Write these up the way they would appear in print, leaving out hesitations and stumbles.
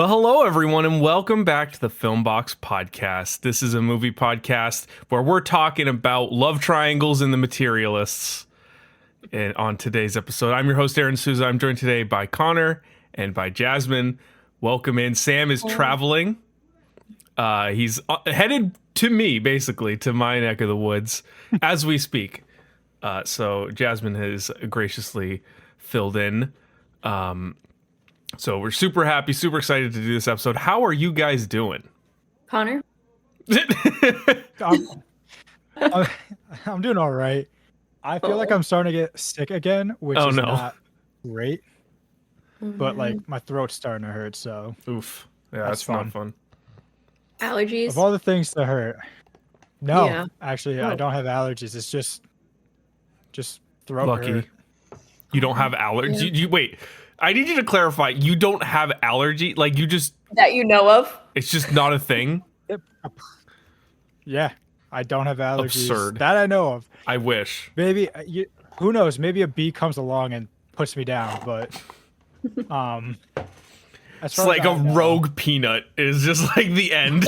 Well, hello, everyone, and welcome back to the Filmbox Podcast. This is a movie podcast where we're talking about love triangles and the Materialists. And on today's episode, I'm your host, Aaryn Souza. I'm joined today by Connor and by Jasmine. Welcome in. Sam is traveling. He's headed to me, basically, to my neck of the woods as we speak. So Jasmine has graciously filled in. So we're super happy, super excited to do this episode. How are you guys doing? Connor? I'm doing all right. I feel like I'm starting to get sick again, which is not great. But like my throat's starting to hurt, so oof. Yeah, that's not fun. Allergies? Of all the things to hurt. No, actually, I don't have allergies. It's just throat Lucky. hurt. You don't have allergies? Yeah. You wait. I need you to clarify. You don't have allergy? Like you just... That you know of? It's just not a thing? Yeah, I don't have allergies. Absurd. That I know of. I wish. Maybe, who knows? Maybe a bee comes along and puts me down, but... It's like a rogue peanut is just like the end.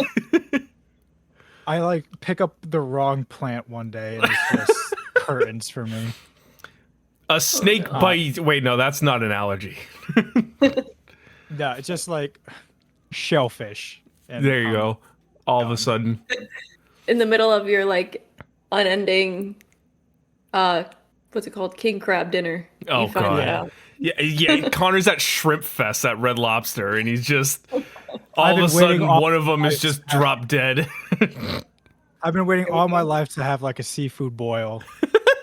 I like pick up the wrong plant one day and it's just curtains for me. A snake bite. Wait, no, that's not an allergy. No, it's just like shellfish. And, there you go. All of a sudden. In the middle of your like unending what's it called? King crab dinner. Oh god. Yeah, Connor's at Shrimp Fest at Red Lobster, and he's just all of a sudden one of them is just drop dead. I've been waiting all my life to have like a seafood boil,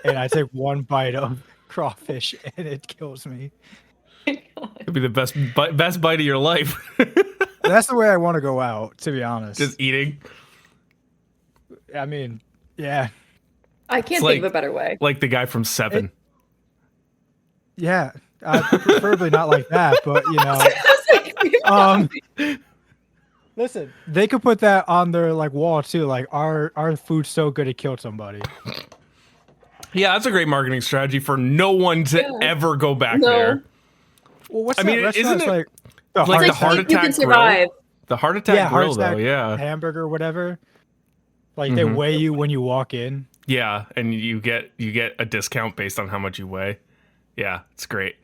and I take one bite of crawfish, and it kills me. It'd be the best bite of your life. That's the way I want to go out, to be honest. Just eating. I mean, yeah. I can't think of a better way. Like the guy from Seven. Yeah. Preferably not like that, but listen, they could put that on their like wall too. Like our food's so good it killed somebody. Yeah, that's a great marketing strategy for no one to ever go back there. Well, what's that restaurant? Isn't it like the heart attack grill? The heart attack grill, though, hamburger, whatever. Like they weigh you when you walk in. Yeah, and you get a discount based on how much you weigh. Yeah, it's great.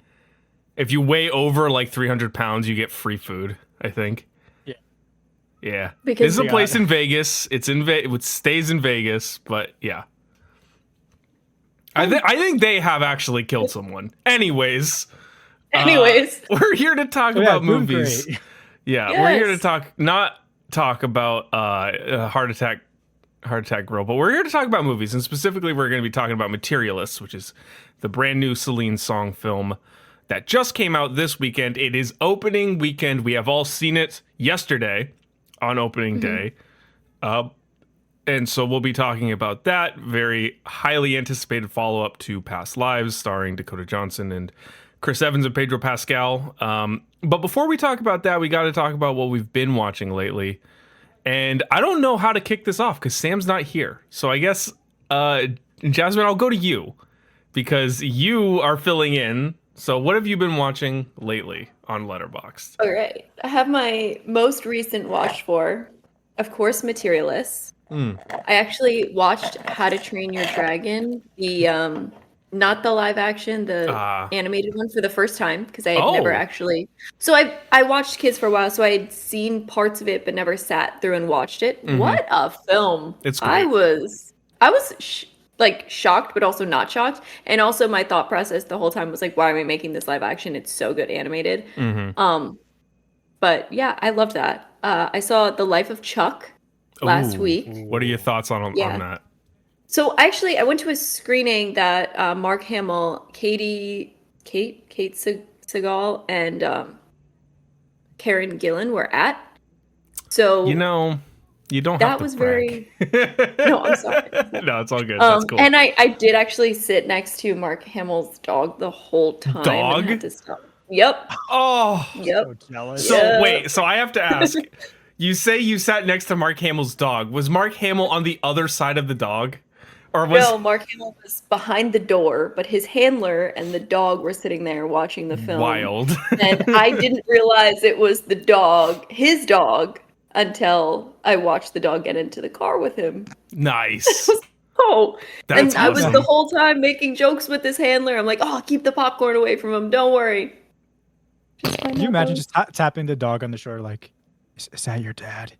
If you weigh over like 300 pounds, you get free food, I think. Yeah. Because this is a place in Vegas. It's in it stays in Vegas, but yeah. I think they have actually killed someone. Anyways, we're here to talk about movies. Yeah, we're here to not talk about heart attack grill, but we're here to talk about movies, and specifically we're going to be talking about Materialists, which is the brand new Celine Song film that just came out this weekend. It is opening weekend. We have all seen it yesterday on opening day. And so we'll be talking about that very highly anticipated follow-up to Past Lives, starring Dakota Johnson and Evans and Pedro Pascal. But before we talk about that, we got to talk about what we've been watching lately. And I don't know how to kick this off because Sam's not here. So I guess, Jasmine, I'll go to you because you are filling in. So what have you been watching lately on Letterboxd? All right. I have my most recent watch for, of course, Materialists. I actually watched How to Train Your Dragon, the not the live action, the animated one for the first time because I had never actually. So I watched kids for a while, so I had seen parts of it but never sat through and watched it. What a film! It's great. I was shocked, but also not shocked. And also my thought process the whole time was like, why am I making this live action? It's so good animated. But yeah, I loved that. I saw The Life of Chuck last week. What are your thoughts on that? So actually, I went to a screening that Mark Hamill, Kate Segal, and Karen Gillan were at. So you don't have to that was brag. No, I'm sorry. No, it's all good. That's cool. And I did actually sit next to Mark Hamill's dog the whole time. Dog? And had to stop. Yep. Oh. Yep. So jealous. So wait, so I have to ask. You say you sat next to Mark Hamill's dog. Was Mark Hamill on the other side of the dog? No, Mark Hamill was behind the door, but his handler and the dog were sitting there watching the film. Wild. And I didn't realize it was his dog, until I watched the dog get into the car with him. Nice. That's awesome. I was the whole time making jokes with his handler. I'm like, oh, keep the popcorn away from him. Don't worry. Can you imagine just tapping the dog on the shoulder like, is that your dad?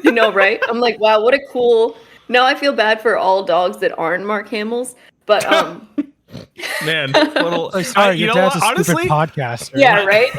You know, right? I'm like, wow, what a cool... No, I feel bad for all dogs that aren't Mark Hamill's, but man, little. Sorry, your dad's a honestly, podcaster. Yeah, right.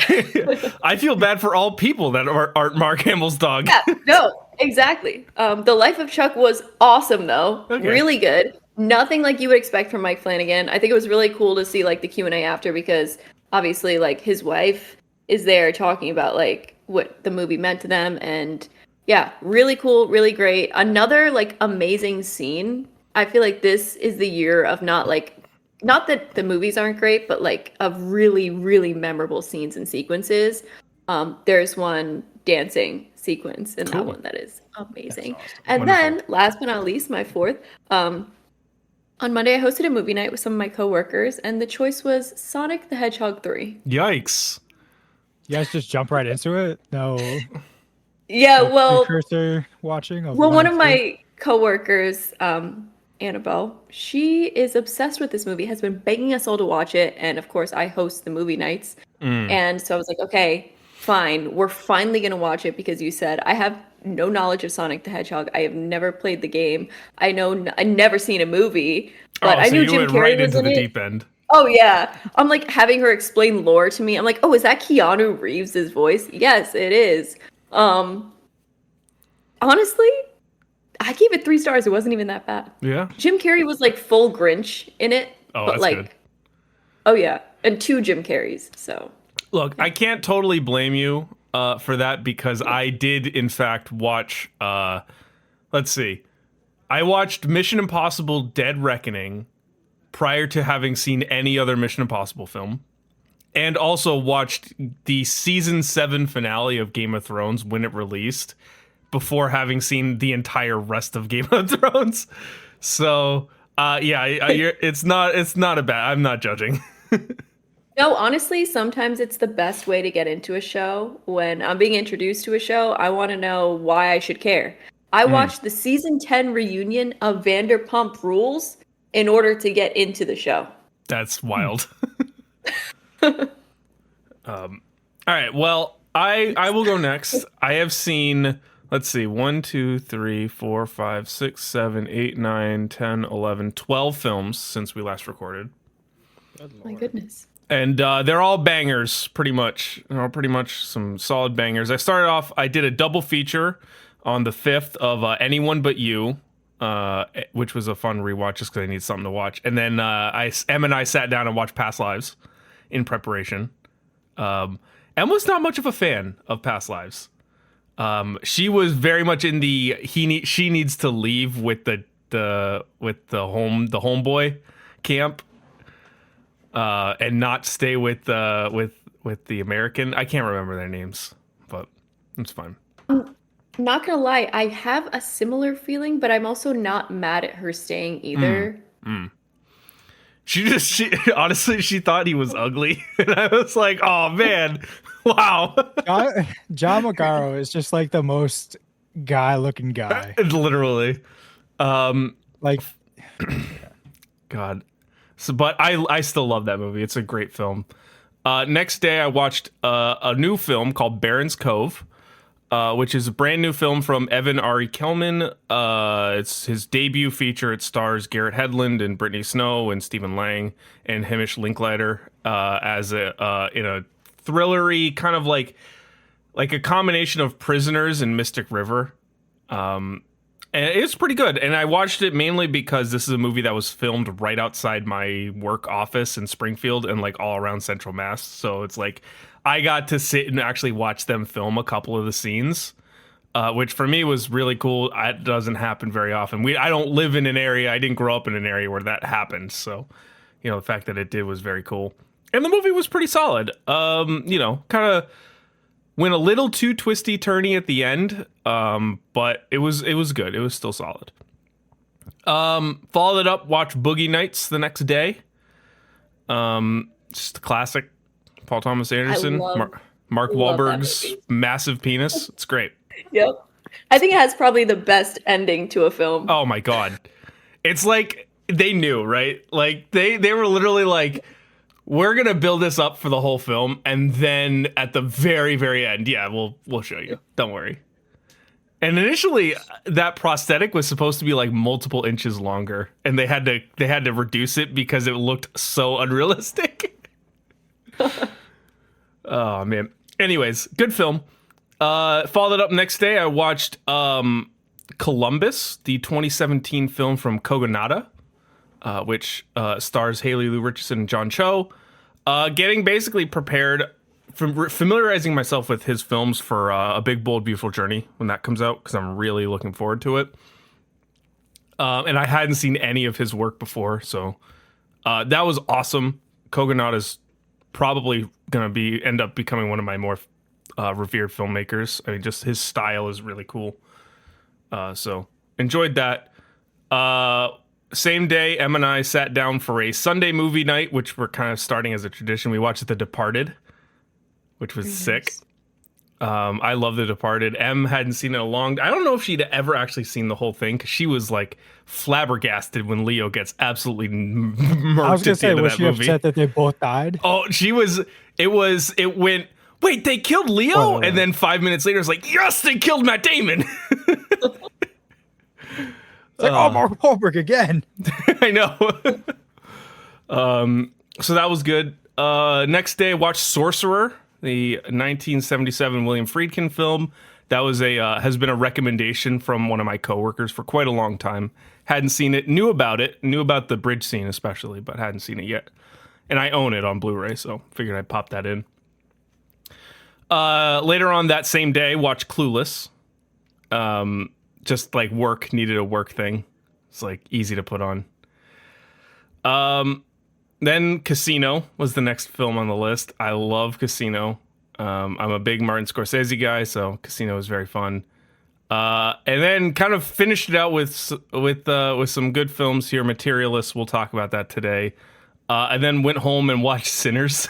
I feel bad for all people that aren't Mark Hamill's dog. Yeah, no, exactly. The Life of Chuck was awesome, though. Okay. Really good. Nothing like you would expect from Mike Flanagan. I think it was really cool to see like the Q&A after, because obviously like his wife is there talking about like what the movie meant to them, and yeah, really cool, really great. Another like amazing scene. I feel like this is the year of not that the movies aren't great, but like of really, really memorable scenes and sequences. There's one dancing sequence in that one that is amazing. Awesome. And Wonderful. Then last but not least, my fourth, on Monday, I hosted a movie night with some of my coworkers, and the choice was Sonic the Hedgehog 3. Yikes. You guys just jump right into it? No. Yeah, well, cursor watching. One of my coworkers, Annabelle, she is obsessed with this movie, has been begging us all to watch it, and of course, I host the movie nights, and so I was like, okay, fine, we're finally gonna watch it because you said. I have no knowledge of Sonic the Hedgehog. I have never played the game. I never seen a movie, but I knew Jim Carrey was in it. Deep end. Oh yeah, I'm like having her explain lore to me. I'm like, oh, is that Keanu Reeves' voice? Yes, it is. Honestly, I gave it 3 stars. It wasn't even that bad. Yeah. Jim Carrey was like full Grinch in it. Oh, but that's like, good. Oh yeah, and 2 Jim Carreys. So look, I can't totally blame you for that, because I did in fact watch. Let's see, I watched Mission Impossible: Dead Reckoning prior to having seen any other Mission Impossible film. And also watched the season 7 finale of Game of Thrones when it released, before having seen the entire rest of Game of Thrones. So, it's not a bad. I'm not judging. No, honestly, sometimes it's the best way to get into a show. When I'm being introduced to a show, I want to know why I should care. I watched the season 10 reunion of Vanderpump Rules in order to get into the show. That's wild. All right, well, I will go next. I have seen, let's see, 1, 2, 3, 4, 5, 6, 7, 8, 9, 10, 11, 12 films since we last recorded. My goodness. And they're all bangers, pretty much. They're all pretty much some solid bangers. I did a double feature on the 5th of Anyone But You, which was a fun rewatch just because I need something to watch. And then Em and I sat down and watched Past Lives in preparation. Emma's not much of a fan of Past Lives. She was very much in the she needs to leave with the homeboy camp, and not stay with the American. I can't remember their names, but it's fine. Not gonna lie, I have a similar feeling, but I'm also not mad at her staying either. She honestly, she thought he was ugly, and I was like, oh man, wow. John Magaro is just like the most guy-looking guy. Literally, like, God. So, but I still love that movie. It's a great film. Next day, I watched a new film called Baron's Cove, which is a brand new film from Evan Ari Kellman. It's his debut feature. It stars Garrett Hedlund and Brittany Snow and Stephen Lang and Hamish Linklater as in a thrillery kind of like a combination of Prisoners and Mystic River. And it's pretty good. And I watched it mainly because this is a movie that was filmed right outside my work office in Springfield and like all around Central Mass. So it's like I got to sit and actually watch them film a couple of the scenes, which for me was really cool. It doesn't happen very often. I don't live in an area. I didn't grow up in an area where that happened. So, the fact that it did was very cool. And the movie was pretty solid. Kind of went a little too twisty turny at the end, but it was good. It was still solid. Followed it up, watched Boogie Nights the next day. Just a classic. Paul Thomas Anderson, Mark Wahlberg's massive penis. It's great. Yep. I think it has probably the best ending to a film. Oh my God. It's like they knew, right? Like they were literally like, we're going to build this up for the whole film. And then at the very, very end, yeah, we'll show you. Don't worry. And initially that prosthetic was supposed to be like multiple inches longer, and they had to reduce it because it looked so unrealistic. Oh man. Anyways, good film. Followed up next day, I watched Columbus, the 2017 film from Kogonada, which stars Haley Lou Richardson and John Cho. Getting basically prepared, familiarizing myself with his films for A Big, Bold, Beautiful Journey when that comes out, because I'm really looking forward to it. And I hadn't seen any of his work before, so that was awesome. Kogonada's probably going to end up becoming one of my more revered filmmakers. I mean, just his style is really cool. So enjoyed that. Same day, Em and I sat down for a Sunday movie night, which we're kind of starting as a tradition. We watched The Departed, which was sick. I love The Departed. Em hadn't seen it I don't know if she'd ever actually seen the whole thing, because she was like flabbergasted when Leo gets absolutely murked. I was gonna say, was she upset that they both died? Oh, it went, wait, they killed Leo? And then 5 minutes later, it's like, yes, they killed Matt Damon. It's like, oh, Mark Wahlberg again. I know. So that was good. Next day, watched Sorcerer, the 1977 William Friedkin film. That was has been a recommendation from one of my coworkers for quite a long time. Hadn't seen it, knew about the bridge scene especially, but hadn't seen it yet. And I own it on Blu-ray, so figured I'd pop that in. Later on that same day, watched Clueless. Just like needed a work thing. It's like easy to put on. Then Casino was the next film on the list. I love Casino. I'm a big Martin Scorsese guy, so Casino was very fun. And then kind of finished it out with some good films here. Materialists, we'll talk about that today. And then went home and watched Sinners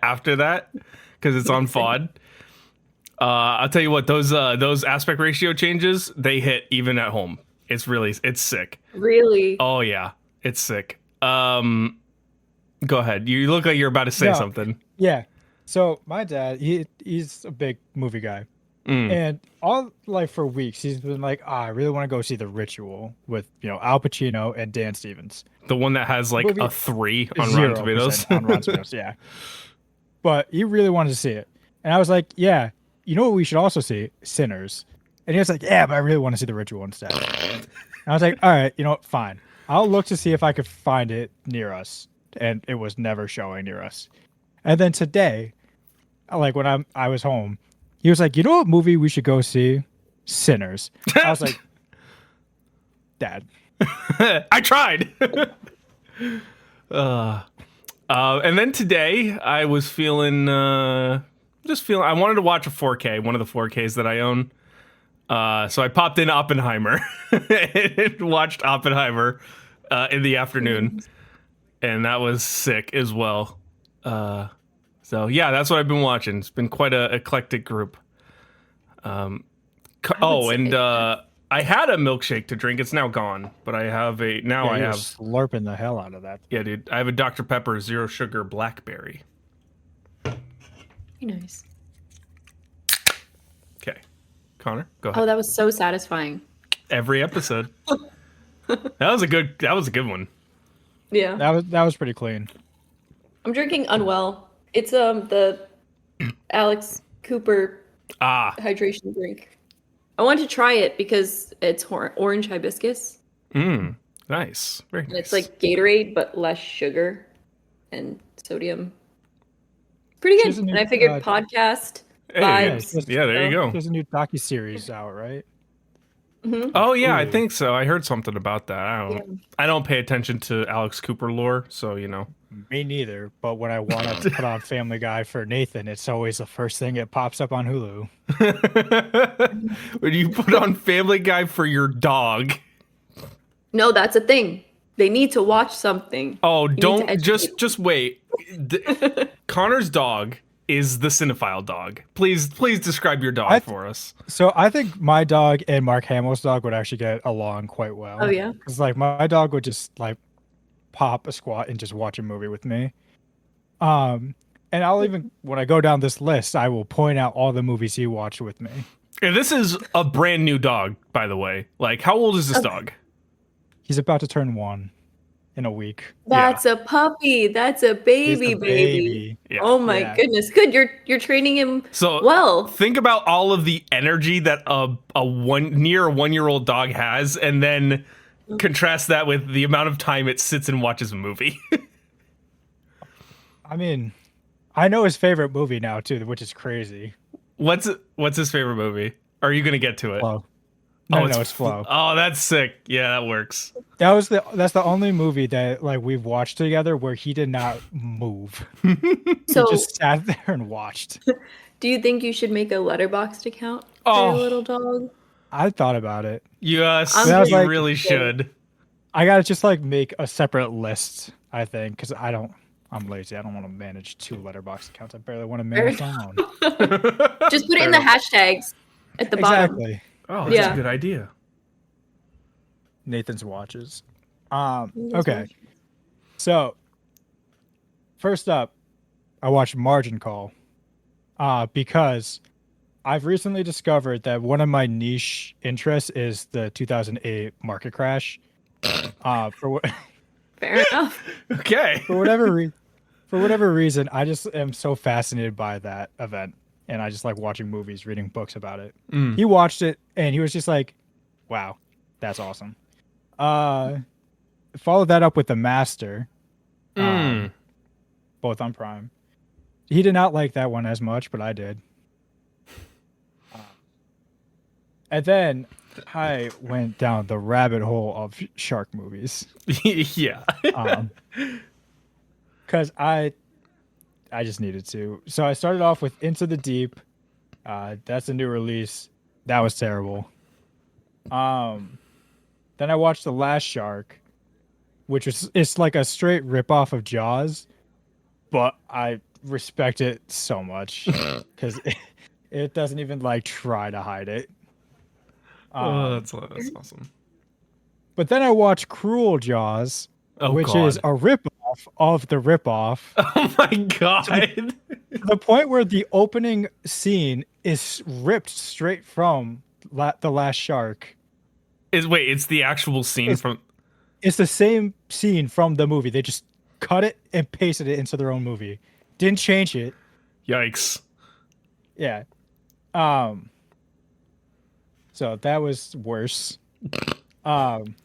after that, because it's on FOD. I'll tell you what, those aspect ratio changes, they hit even at home. It's sick. Really? Oh yeah, it's sick. Go ahead. You look like you're about to say something. Yeah. So my dad, he's a big movie guy. And all like for weeks he's been like, I really want to go see The Ritual with Al Pacino and Dan Stevens. The one that has like a 3 on Rotten Tomatoes. On Rotten Tomatoes, yeah. But he really wanted to see it. And I was like, yeah, you know what we should also see? Sinners. And he was like, yeah, but I really want to see The Ritual instead. And I was like, all right, fine. I'll look to see if I could find it near us. And it was never showing near us. And then today, like when I was home, he was like, you know what movie we should go see? Sinners. I was like, Dad. I tried. And then today I was feeling, I wanted to watch a 4K, one of the 4Ks that I own. So I popped in Oppenheimer and watched Oppenheimer in the afternoon. And that was sick as well. So yeah, that's what I've been watching. It's been quite a eclectic group. I had a milkshake to drink. It's now gone, but I have I have slurping the hell out of that. Yeah, dude. I have a Dr. Pepper Zero Sugar Blackberry. Very nice. Okay, Connor, go ahead. Oh, that was so satisfying. Every episode. That was a good one. Yeah. That was pretty clean. I'm drinking Unwell. It's the Alex Cooper hydration drink. I want to try it because it's orange hibiscus. Nice. Very nice. And it's like Gatorade, but less sugar and sodium. Pretty good. And I figured podcast vibes. Yeah, there you go. There's a new docuseries out, right? Mm-hmm. Oh yeah, I think so. I heard something about that. I don't pay attention to Alex Cooper lore, so Me neither. But when I want to put on Family Guy for Nathan, it's always the first thing that pops up on Hulu. When you put on Family Guy for your dog. No, that's a thing. They need to watch something. Oh, don't just wait. Connor's dog is the cinephile dog. Please describe your dog for us. So I think my dog and Mark Hamill's dog would actually get along quite well. Oh yeah. Because like my dog would just like pop a squat and just watch a movie with me. And I'll even, when I go down this list, I will point out all the movies he watched with me. And this is a brand new dog, by the way. Like, how old is this dog? He's about to turn 1 in a week. That's a puppy. That's a baby. Yeah. Oh my goodness. Good. You're training him well. Think about all of the energy that a 1-year-old dog has, and then contrast that with the amount of time it sits and watches a movie. I mean, I know his favorite movie now too, which is crazy. What's his favorite movie? Are you gonna get to it? Flow. No, it's Flow. Oh, that's sick. Yeah, that works. That's the only movie that like we've watched together where he did not move. So he just sat there and watched. Do you think you should make a Letterboxd account for your little dog? I thought about it. Yes, you really should. I gotta just like make a separate list, I think, because I'm lazy. I don't want to manage 2 Letterboxd accounts. I barely want to manage my own. Just put it in the hashtags at the bottom. Exactly. Oh, that's a good idea. Nathan's watches. Okay. So, first up, I watched Margin Call. Because I've recently discovered that one of my niche interests is the 2008 market crash. Fair enough. Okay. For whatever reason, I just am so fascinated by that event, and I just like watching movies, reading books about it. He watched it, and he was just like, "Wow, that's awesome." Followed that up with The Master, both on Prime. He did not like that one as much, but I did. And then I went down the rabbit hole of shark movies. Yeah. Because I just needed to. So I started off with Into the Deep. That's a new release. That was terrible. Then I watched The Last Shark, which it's like a straight ripoff of Jaws, but I respect it so much because it doesn't even like try to hide it. That's awesome. But then I watched Cruel Jaws, which is a ripoff of the ripoff. Oh my god! To the point where the opening scene is ripped straight from The Last Shark. It's the actual scene from. It's the same scene from the movie. They just cut it and pasted it into their own movie. Didn't change it. Yikes! Yeah. So that was worse. Then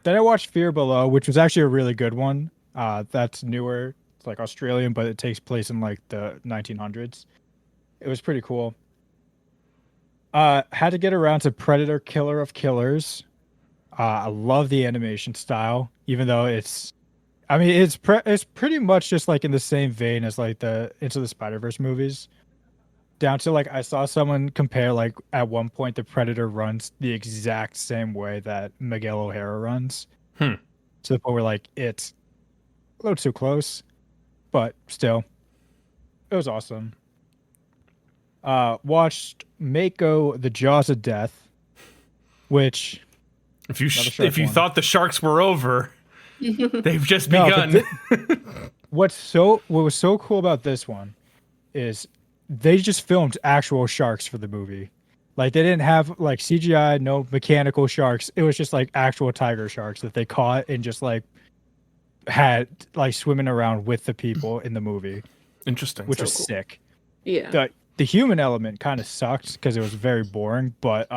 I watched Fear Below, which was actually a really good one. That's newer. It's like Australian, but it takes place in like the 1900s. It was pretty cool. Had to get around to Predator Killer of Killers. I love the animation style, even though it's pretty much just like in the same vein as like the Into the Spider-Verse movies. Down to like I saw someone compare like at one point the Predator runs the exact same way that Miguel O'Hara runs. To the point where like it's a little too close, but still, it was awesome. Watched Mako: The Jaws of Death, which if you thought the sharks were over, they've just begun. What was so cool about this one is they just filmed actual sharks for the movie. Like they didn't have like CGI, no mechanical sharks. It was just like actual tiger sharks that they caught and just like had like swimming around with the people in the movie. Interesting. Which was sick. Yeah. The human element kind of sucked because it was very boring, but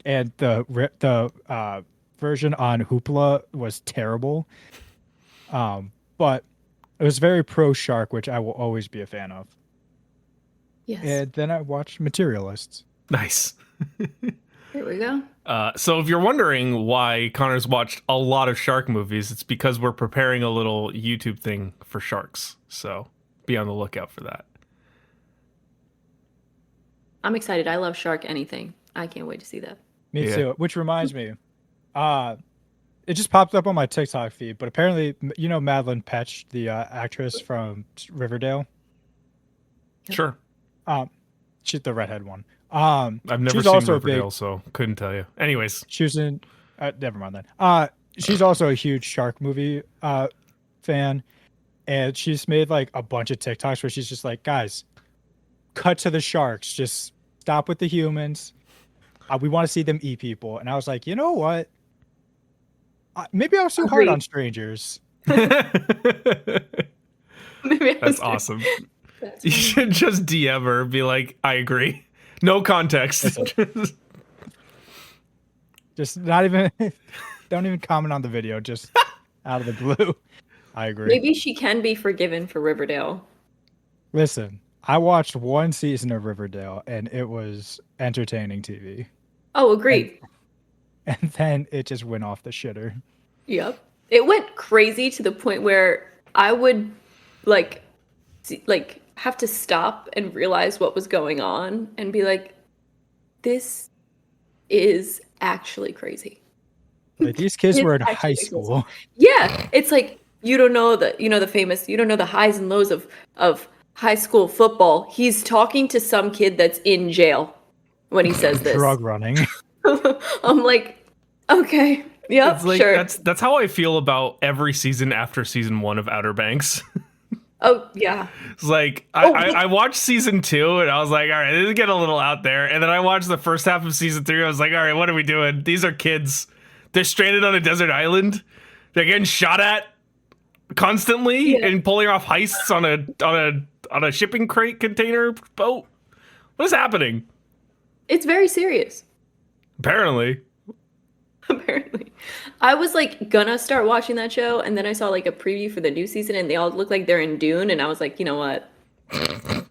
and the version on Hoopla was terrible. But it was very pro shark, which I will always be a fan of. Yes. And then I watched Materialists. Nice. Here we go. So if you're wondering why Connor's watched a lot of shark movies, it's because we're preparing a little YouTube thing for sharks. So be on the lookout for that. I'm excited. I love shark anything. I can't wait to see that. Me too. Which reminds me, it just popped up on my TikTok feed. But apparently, you know Madeline Petch, the actress from Riverdale. Sure. She's the redhead one. I've never seen Riverdale, so couldn't tell you. Anyways, she was in. Never mind then. She's also a huge shark movie fan, and she's made like a bunch of TikToks where she's just like, guys, cut to the sharks. Just stop with the humans. We want to see them eat people. And I was like, you know what? Maybe I was too hard on strangers. That's awesome. You should just DM her, be like, I agree. No context. Just not even, don't even comment on the video, just out of the blue. I agree. Maybe she can be forgiven for Riverdale. Listen, I watched one season of Riverdale and it was entertaining TV. Oh, agreed. And then it just went off the shitter. Yep. It went crazy to the point where I would like have to stop and realize what was going on and be like, this is actually crazy. Like these kids were in high school. Crazy. Yeah. It's like you don't know the highs and lows of high school football. He's talking to some kid that's in jail when he says this. Drug running. I'm like, okay. Yeah, it's like, sure. That's how I feel about every season after season 1 of Outer Banks. Oh, yeah. It's like, I watched season 2 and I was like, all right, this is getting a little out there. And then I watched the first half of season 3. I was like, all right, what are we doing? These are kids. They're stranded on a desert island. They're getting shot at constantly and pulling off heists on a shipping crate container boat. What is happening? It's very serious. Apparently. I was like gonna start watching that show, and then I saw like a preview for the new season and they all look like they're in Dune, and I was like, you know what?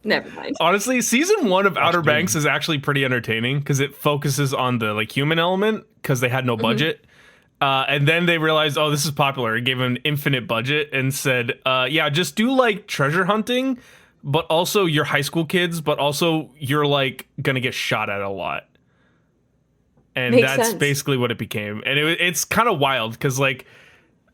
Never mind. Honestly, season 1 of Outer Banks is actually pretty entertaining because it focuses on the like human element because they had no budget. And then they realized, oh, this is popular, and gave them an infinite budget and said, yeah, just do like treasure hunting, but also you're high school kids, but also you're like gonna get shot at a lot. And Makes that's sense. basically what it became. And it's kind of wild because, like,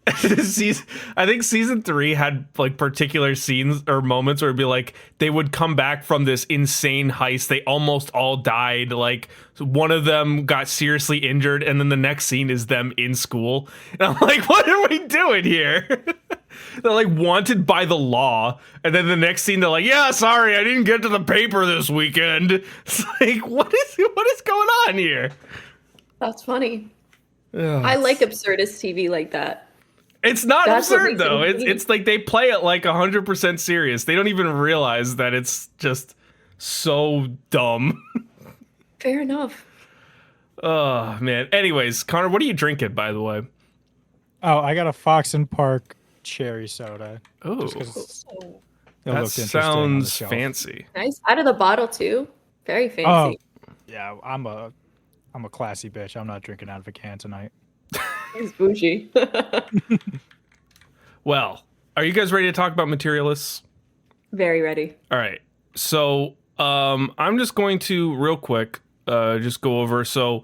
I think season 3 had, like, particular scenes or moments where it'd be like, they would come back from this insane heist. They almost all died. Like, one of them got seriously injured. And then the next scene is them in school. And I'm like, what are we doing here? They're, like, wanted by the law. And then the next scene, they're like, yeah, sorry, I didn't get to the paper this weekend. It's like, what is going on here? That's funny. I like absurdist TV like that. It's not absurd though. It's like they play it like 100% serious. They don't even realize that it's just so dumb. Fair enough. Oh man. Anyways, Connor, what are you drinking, by the way? Oh, I got a Fox and Park cherry soda. Oh, that sounds fancy. Nice. Out of the bottle too. Very fancy. Yeah, I'm a classy bitch. I'm not drinking out of a can tonight. He's bougie. Well, are you guys ready to talk about Materialists? Very ready. All right. So I'm just going to real quick just go over. So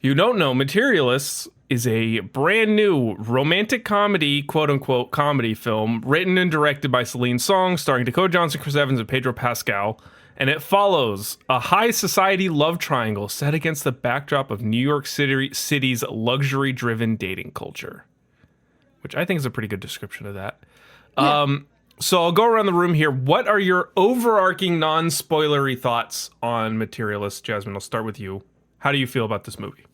you don't know, Materialists is a brand new romantic comedy, quote unquote comedy film, written and directed by Celine Song, starring Dakota Johnson, Chris Evans, and Pedro Pascal. And it follows a high society love triangle set against the backdrop of New York City's luxury-driven dating culture, which I think is a pretty good description of that. Yeah. So I'll go around the room here. What are your overarching non-spoilery thoughts on Materialists? Jasmine, I'll start with you. How do you feel about this movie?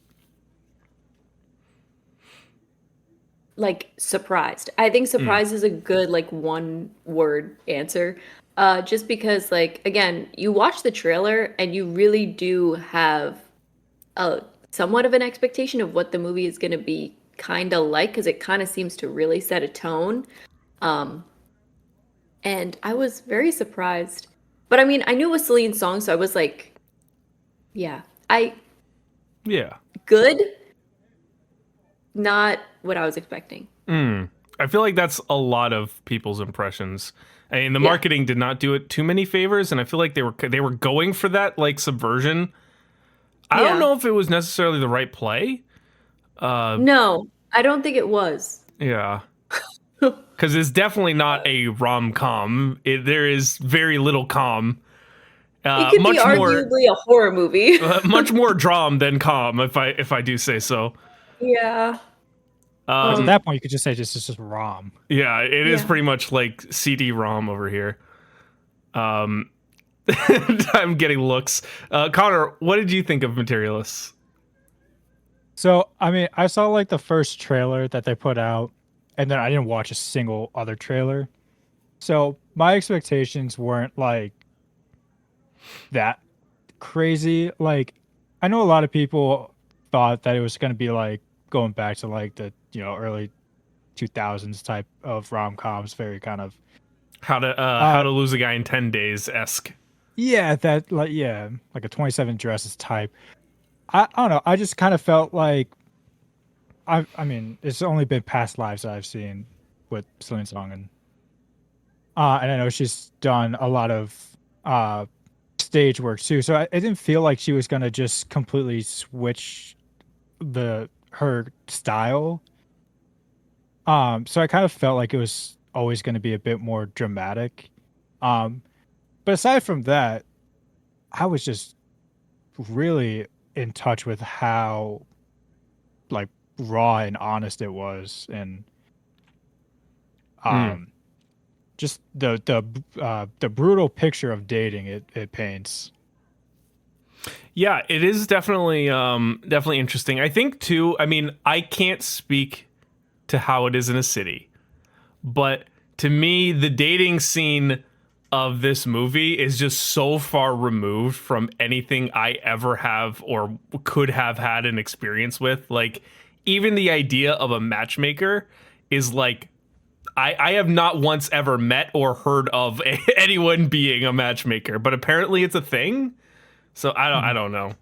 Like, surprised. I think surprised is a good, like, one-word answer. Just because, like, again, you watch the trailer and you really do have a somewhat of an expectation of what the movie is going to be kind of like, because it kind of seems to really set a tone. And I was very surprised. But I mean, I knew it was Celine Song, so I was like, yeah. Good. Not what I was expecting. I feel like that's a lot of people's impressions. I mean, the marketing did not do it too many favors, and I feel like they were going for that like subversion. I don't know if it was necessarily the right play. No, I don't think it was. Yeah. Because it's definitely not a rom-com. There is very little com. It could be arguably a horror movie. Much more dram than com, if I do say so. Yeah. At that point, you could just say this is just ROM. Yeah, it is pretty much like CD-ROM over here. I'm getting looks. Connor, what did you think of Materialists? So, I mean, I saw like the first trailer that they put out, and then I didn't watch a single other trailer. So my expectations weren't like that crazy. Like, I know a lot of people thought that it was going to be like going back to like the early 2000s type of rom-coms, very kind of how to lose a guy in 10 days esque. Yeah, that like a 27 Dresses type. I don't know. I just kind of felt like I mean, it's only been past lives that I've seen with Celine Song, and I know she's done a lot of stage work too. So I didn't feel like she was gonna just completely switch her style. So I kind of felt like it was always going to be a bit more dramatic. But aside from that, I was just really in touch with how like raw and honest it was, and just the brutal picture of dating it paints. Yeah, it is definitely interesting. I think too, I mean, I can't speak to how it is in a city, but to me, the dating scene of this movie is just so far removed from anything I ever have or could have had an experience with. Like, even the idea of a matchmaker is like, I have not once ever met or heard of anyone being a matchmaker, but apparently it's a thing. So I don't know.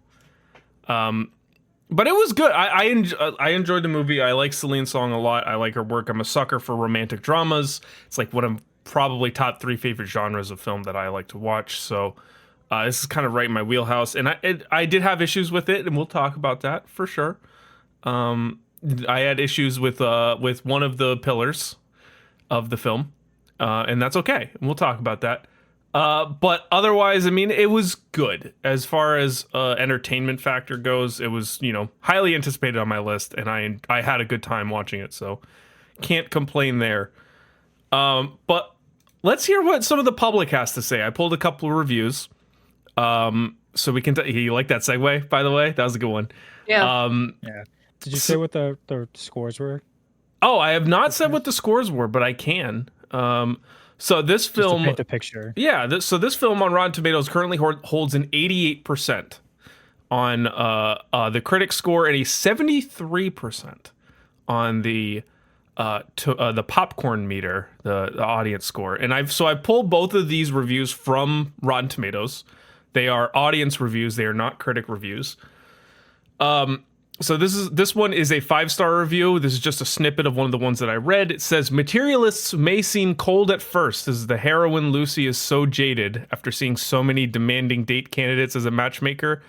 But it was good. I enjoyed the movie. I like Celine Song a lot. I like her work. I'm a sucker for romantic dramas. It's like one of probably top 3 favorite genres of film that I like to watch. So this is kind of right in my wheelhouse. And I did have issues with it, and we'll talk about that for sure. I had issues with one of the pillars of the film, and that's okay. And we'll talk about that. But otherwise, I mean, it was good. As far as entertainment factor goes, it was, highly anticipated on my list, and I had a good time watching it, so can't complain there. But let's hear what some of the public has to say. I pulled a couple of reviews, so we can. You like that segue, by the way? That was a good one. Yeah. Yeah. Did you say what the scores were? Oh, I have not said what the scores were, but I can. So this film, just to paint the picture. Yeah. So this film on Rotten Tomatoes currently holds an 88% on the critic score and a 73% on the popcorn meter, the audience score. And I pulled both of these reviews from Rotten Tomatoes. They are audience reviews. They are not critic reviews. So this one is a 5-star review. This is just a snippet of one of the ones that I read. It says, Materialists may seem cold at first as the heroine Lucy is so jaded after seeing so many demanding date candidates as a matchmaker,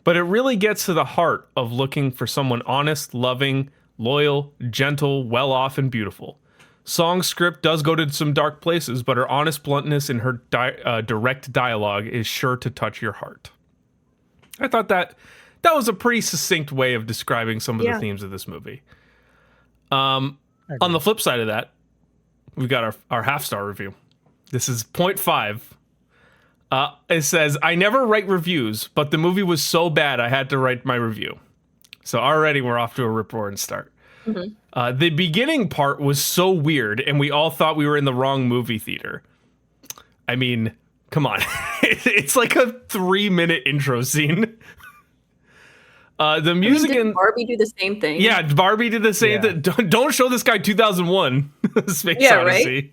but it really gets to the heart of looking for someone honest, loving, loyal, gentle, well-off, and beautiful. Song's script does go to some dark places, but her honest bluntness and her direct dialogue is sure to touch your heart. I thought that was a pretty succinct way of describing some of the themes of this movie. On the flip side of that, we've got our half-star review. This is 0.5. It says, I never write reviews, but the movie was so bad I had to write my review. So already we're off to a rip-roaring start. Mm-hmm. The beginning part was so weird, and we all thought we were in the wrong movie theater. I mean, come on. It's like a 3-minute intro scene. The music did Barbie do the same thing? Yeah, Barbie did the same thing. Don't show this guy 2001 Space Odyssey.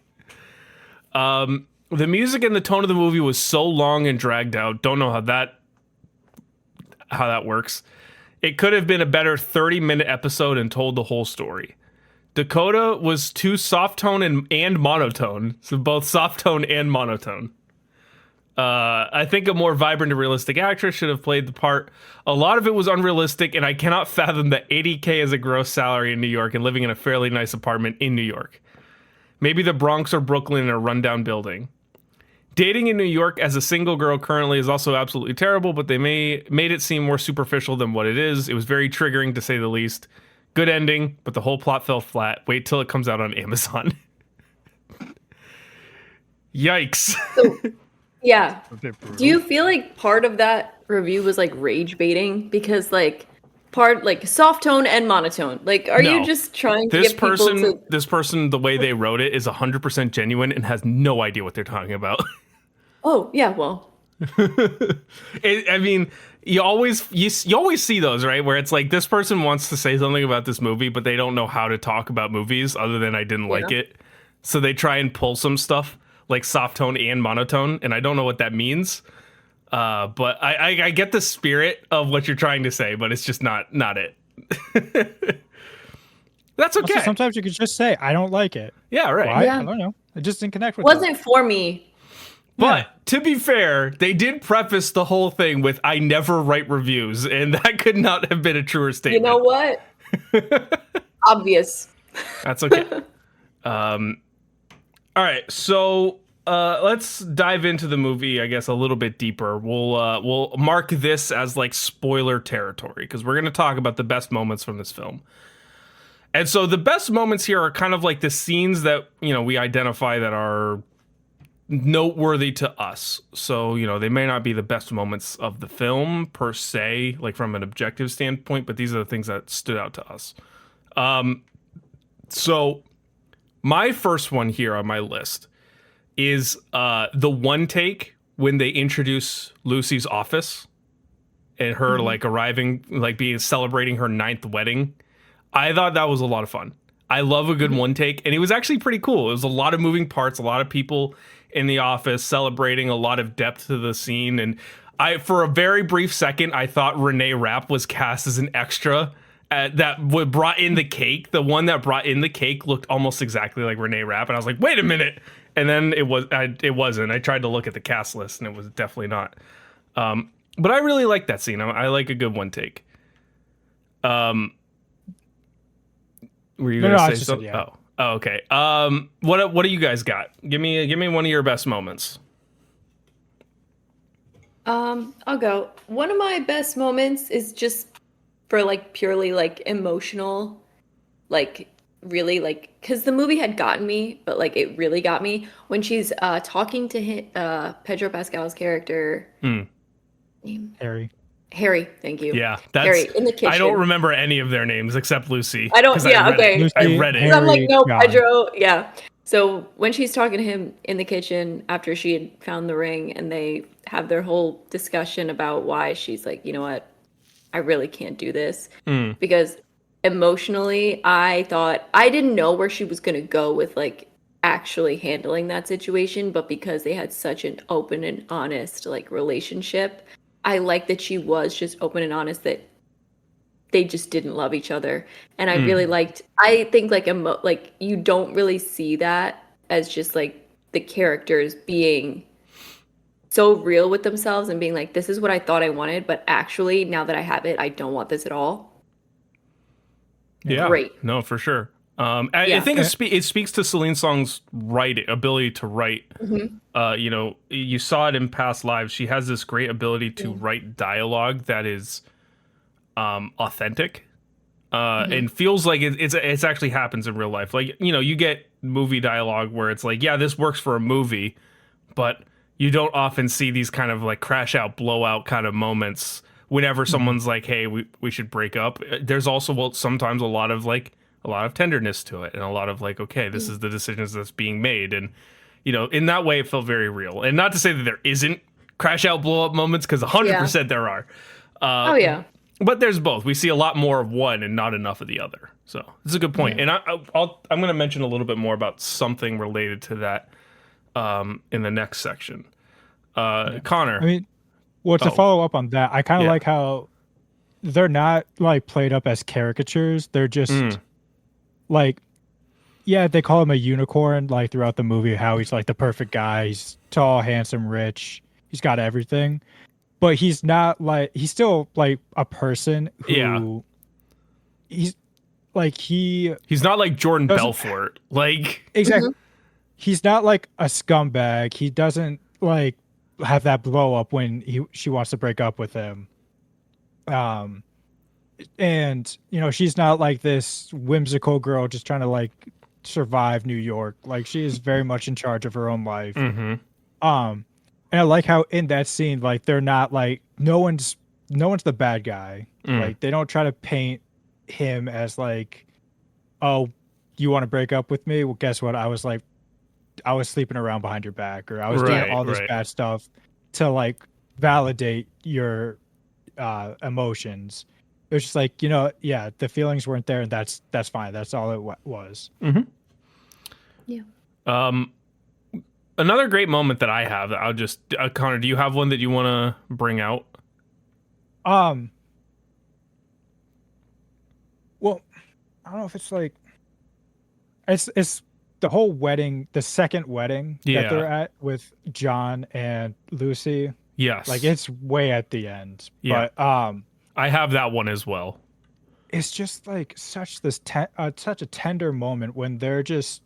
Right? The music and the tone of the movie was so long and dragged out. Don't know how that works. It could have been a better 30-minute episode and told the whole story. Dakota was too soft tone and monotone, so both soft tone and monotone. I think a more vibrant and realistic actress should have played the part. A lot of it was unrealistic, and I cannot fathom that $80K is a gross salary in New York and living in a fairly nice apartment in New York. Maybe the Bronx or Brooklyn in a rundown building. Dating in New York as a single girl currently is also absolutely terrible, but they made it seem more superficial than what it is. It was very triggering, to say the least. Good ending, but the whole plot fell flat. Wait till it comes out on Amazon. Yikes. So, yeah. Do you feel like part of that review was like rage baiting? Because like part like soft tone and monotone. Like, are you just trying to get people to... This person, the way they wrote it is 100% genuine and has no idea what they're talking about. Oh, yeah, well. I mean, you always see those, right? Where it's like this person wants to say something about this movie, but they don't know how to talk about movies other than I didn't like it. So they try and pull some stuff like soft tone and monotone, and I don't know what that means. But I get the spirit of what you're trying to say, but it's just not it. That's okay. Also, sometimes you could just say, I don't like it. Yeah, right. Why? Yeah. I don't know. It just didn't connect with Wasn't for me. But to be fair, they did preface the whole thing with "I never write reviews," and that could not have been a truer statement. You know what? Obvious. That's okay. All right, so let's dive into the movie, I guess, a little bit deeper. We'll mark this as like spoiler territory because we're going to talk about the best moments from this film. And so the best moments here are kind of like the scenes that, we identify that are noteworthy to us. So, they may not be the best moments of the film per se, like from an objective standpoint, but these are the things that stood out to us. So my first one here on my list is the one take when they introduce Lucy's office and her like arriving, like celebrating her 9th wedding. I thought that was a lot of fun. I love a good one take, and it was actually pretty cool. It was a lot of moving parts, a lot of people in the office celebrating, a lot of depth to the scene. And for a very brief second, I thought Renee Rapp was cast as an extra that brought in the cake. The one that brought in the cake looked almost exactly like Renee Rapp, and I was like, wait a minute. And then it wasn't. I tried to look at the cast list, and it was definitely not. But I really like that scene. I like a good one take. Were you gonna say something? Yeah. Oh, okay. What do you guys got? Give me one of your best moments. I'll go. One of my best moments is just for like purely like emotional, like really like because the movie had gotten me, but like it really got me when she's talking to Pedro Pascal's character. Harry, thank you. Yeah, that's Harry in the kitchen. I don't remember any of their names except Lucy. I don't. Yeah, okay. Lucy, I read it. Harry, I'm like, no, John. Pedro. Yeah. So when she's talking to him in the kitchen after she had found the ring, and they have their whole discussion about why she's like, you know what, I really can't do this because emotionally, I thought I didn't know where she was gonna go with like actually handling that situation, but because they had such an open and honest like relationship. I like that she was just open and honest that they just didn't love each other. And I really liked, I think like you don't really see that as just like the characters being so real with themselves and being like, this is what I thought I wanted, but actually now that I have it, I don't want this at all. Yeah, great. No, for sure. I think it speaks to Celine Song's ability to write. You saw it in past lives. She has this great ability to write dialogue that is authentic and feels like it's actually happens in real life. Like, you get movie dialogue where it's like, yeah, this works for a movie, but you don't often see these kind of like crash out, blowout kind of moments whenever someone's like, hey, we should break up. There's also sometimes a lot of tenderness to it and a lot of like, okay, this is the decisions that's being made. And, in that way, it felt very real. And not to say that there isn't crash out, blow up moments, because 100% there are. But there's both. We see a lot more of one and not enough of the other. So it's a good point. And I'm going to mention a little bit more about something related to that in the next section. Connor. I mean, to follow up on that, I kind of like how they're not like played up as caricatures. They're just like, yeah, they call him a unicorn like throughout the movie, how he's like the perfect guy. He's tall, handsome, rich. he's got everything, but he's not like, he's still like a person who he's like, he's not like Jordan Belfort. Like, exactly. He's not like a scumbag. He doesn't like have that blow up when she wants to break up with him. And you know, she's not like this whimsical girl just trying to like survive New York. Like, she is very much in charge of her own life. mm-hmm. And I like how in that scene, like, they're not like, no one's the bad guy. Like, they don't try to paint him as like, oh, you want to break up with me? Well, guess what? I was sleeping around behind your back, or I was doing all this bad stuff to like validate your emotions. It was just like, you know, yeah, the feelings weren't there, and that's fine. That's all it was. Mm-hmm. Yeah. Another great moment that I have, I'll just Connor, do you have one that you want to bring out? Well, I don't know if it's like, it's the whole wedding, the second wedding that they're at with John and Lucy. Yes. Like, it's way at the end. Yeah. But I have that one as well. It's just like such a tender moment when they're just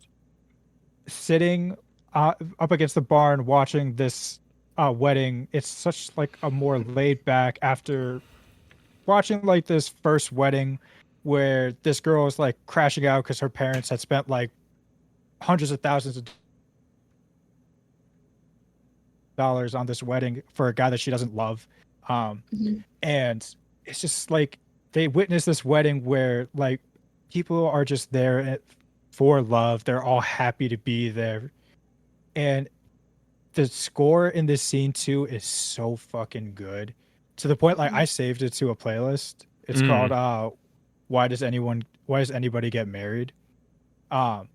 sitting up against the barn watching this wedding. It's such like a more laid back, after watching like this first wedding where this girl is like crashing out because her parents had spent like hundreds of thousands of dollars on this wedding for a guy that she doesn't love. And it's just like they witness this wedding where like people are just there for love. They're all happy to be there. And the score in this scene too is so fucking good, to the point like I saved it to a playlist. It's called why does anybody get married? But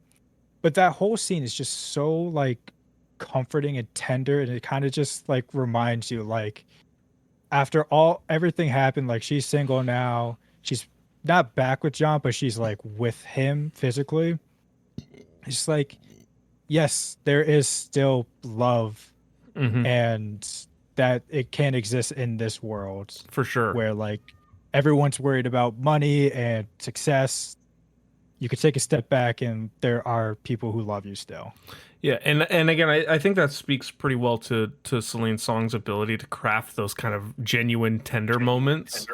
that whole scene is just so like comforting and tender, and it kind of just like reminds you, like, after everything happened, like, she's single now. She's not back with John, but she's like with him physically. It's like, yes, there is still love, and that it can exist in this world for sure, where like everyone's worried about money and success. You could take a step back and there are people who love you still. Yeah, and again, I think that speaks pretty well to Celine Song's ability to craft those kind of genuine, tender moments.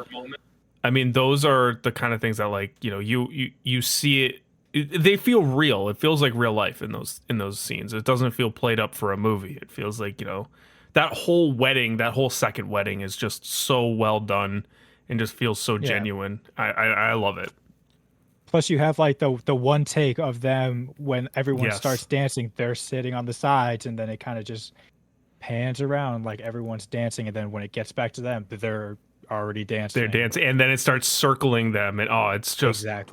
I mean, those are the kind of things that, like, you know, you see it, they feel real. It feels like real life in those scenes. It doesn't feel played up for a movie. It feels like, you know, that whole wedding, that whole second wedding is just so well done and just feels so genuine. I love it. Plus, you have like the one take of them when everyone starts dancing. They're sitting on the sides, and then it kind of just pans around like everyone's dancing, and then when it gets back to them, they're already dancing. They're dancing, and then it starts circling them, and it's just I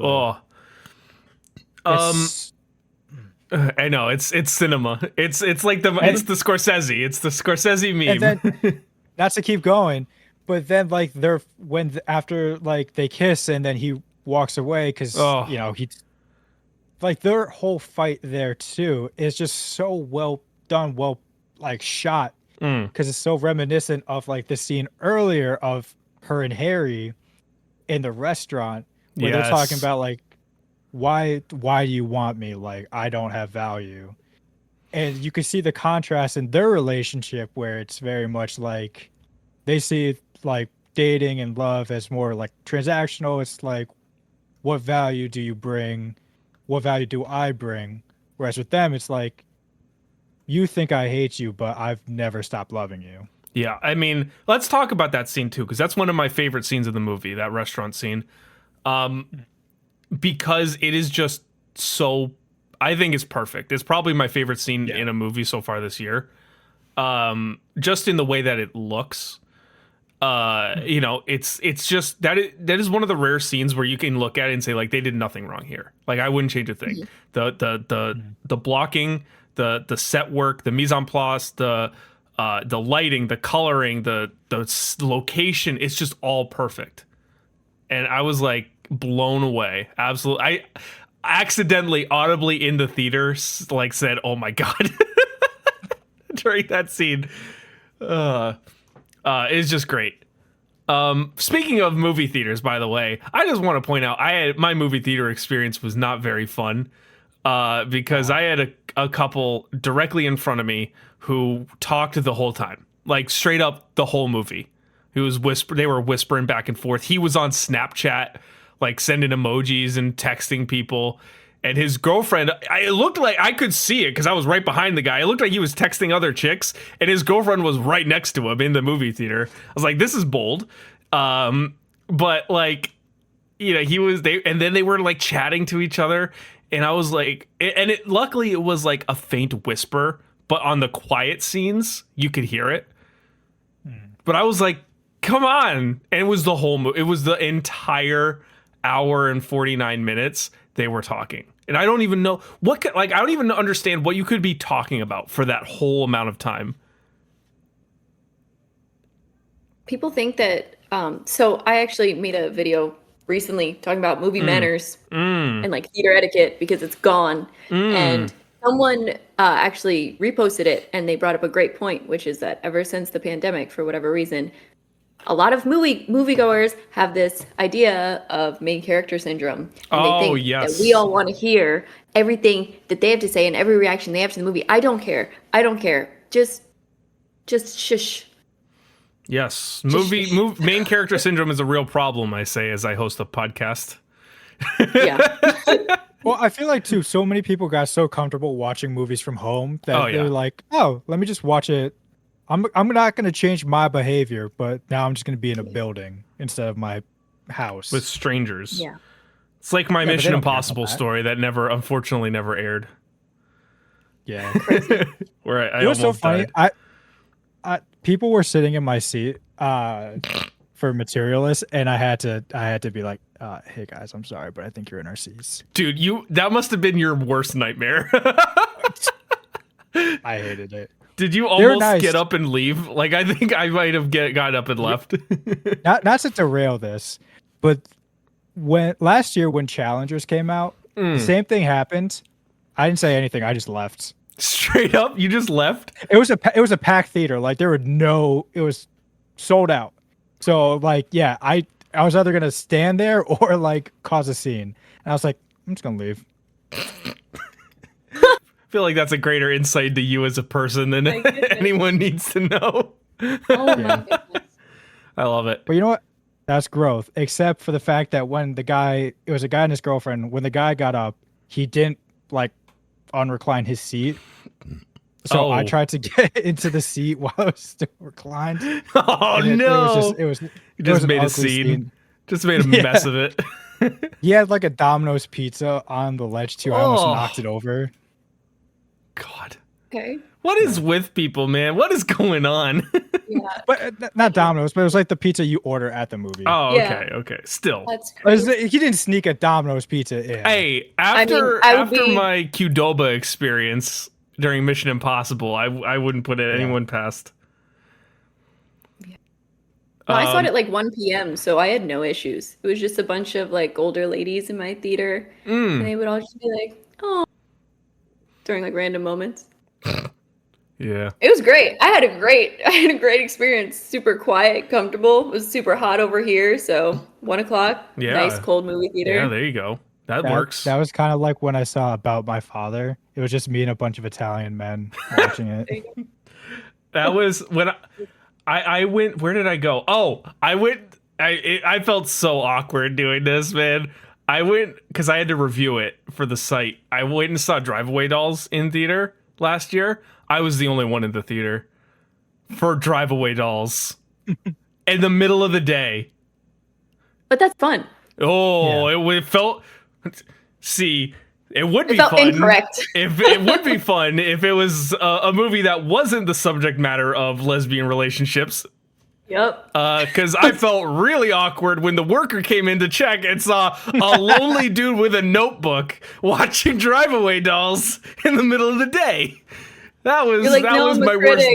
know it's cinema. It's like it's the Scorsese. It's the Scorsese meme. And then, not to keep going, but then like after like they kiss, and then he walks away because you know, he like their whole fight there too is just so well done, well like shot, because it's so reminiscent of like the scene earlier of her and Harry in the restaurant where they're talking about like, why do you want me, like I don't have value. And you can see the contrast in their relationship where it's very much like they see like dating and love as more like transactional. It's like, what value do you bring? What value do I bring? Whereas with them, it's like, you think I hate you, but I've never stopped loving you. Yeah, I mean, let's talk about that scene too, because that's one of my favorite scenes of the movie, that restaurant scene. Because it is just so, I think it's perfect. It's probably my favorite scene in a movie so far this year. Just in the way that it looks. You know, it's just that is one of the rare scenes where you can look at it and say, like, they did nothing wrong here. Like, I wouldn't change a thing. The blocking, the set work, the mise en place, the lighting, the coloring, the location, it's just all perfect. And I was like blown away. Absolutely. I accidentally audibly in the theater like said, "Oh my God," during that scene. It's just great. Speaking of movie theaters, by the way, I just want to point out my movie theater experience was not very fun. Because I had a couple directly in front of me who talked the whole time, like straight up the whole movie. They were whispering back and forth. He was on Snapchat, like sending emojis and texting people. And his girlfriend, it looked like I could see it because I was right behind the guy. It looked like he was texting other chicks, and his girlfriend was right next to him in the movie theater. I was like, this is bold. But like, and then they were like chatting to each other. And I was like, luckily it was like a faint whisper, but on the quiet scenes, you could hear it. But I was like, come on. And it was the whole movie. It was the entire hour and 49 minutes they were talking. And I don't even know I don't even understand what you could be talking about for that whole amount of time. People think that, so I actually made a video recently talking about movie manners and like theater etiquette because it's gone. And someone actually reposted it, and they brought up a great point, which is that ever since the pandemic, for whatever reason, a lot of moviegoers have this idea of main character syndrome. And they think that we all want to hear everything that they have to say and every reaction they have to the movie. I don't care. Just shush. Yes, main character syndrome is a real problem, I say, as I host a podcast. Yeah. Well, I feel like, too, so many people got so comfortable watching movies from home that they're like, oh, let me just watch it. I'm not going to change my behavior, but now I'm just going to be in a building instead of my house. With strangers. Yeah. It's like my Mission Impossible story that unfortunately never aired. Yeah. Where I almost so funny. died. People were sitting in my seat for Materialists, and I had to be like, hey guys, I'm sorry, but I think you're in our seats. Dude, that must have been your worst nightmare. I hated it. Did you almost get up and leave? Like, I think I might have got up and left. not to derail this, but last year when Challengers came out, the same thing happened. I didn't say anything. I just left. Straight up, you just left? It was a packed theater. Like it was sold out. So like, yeah, I was either gonna stand there or like cause a scene. And I was like, I'm just gonna leave. I feel like that's a greater insight to you as a person than anyone needs to know. Oh my goodness. I love it. But you know what? That's growth. Except for the fact that it was a guy and his girlfriend. When the guy got up, he didn't like unrecline his seat. So I tried to get into the seat while I was still reclined. Oh no! It was just made a scene. Just made a mess of it. He had like a Domino's pizza on the ledge too. I almost knocked it over. God. Okay. What is with people, man? What is going on? Yeah. But not Domino's, but it was like the pizza you order at the movie. Oh, Yeah. okay. Still. That's crazy. He didn't sneak a Domino's pizza in. Hey, after my Qdoba experience during Mission Impossible, I wouldn't put anyone past. Yeah. No, I saw it at like 1 p.m., so I had no issues. It was just a bunch of like older ladies in my theater, and they would all just be like, "Oh," during like random moments. Yeah. It was great. I had a great experience. Super quiet, comfortable. It was super hot over here, so 1 o'clock, nice cold movie theater. Yeah, there you go. That works. That was kind of like when I saw About My Father. It was just me and a bunch of Italian men watching it. That was when I went. Where did I go? Oh, I went. I felt so awkward doing this, man. I went because I had to review it for the site. I went and saw Drive Away Dolls in theater last year. I was the only one in the theater for Drive Away Dolls in the middle of the day. But that's fun. Oh, yeah. It felt. See, it would be fun. Incorrect. If it would be fun if it was a movie that wasn't the subject matter of lesbian relationships. Yep. Because I felt really awkward when the worker came in to check and saw a lonely dude with a notebook watching Drive Away Dolls in the middle of the day. That was my worst.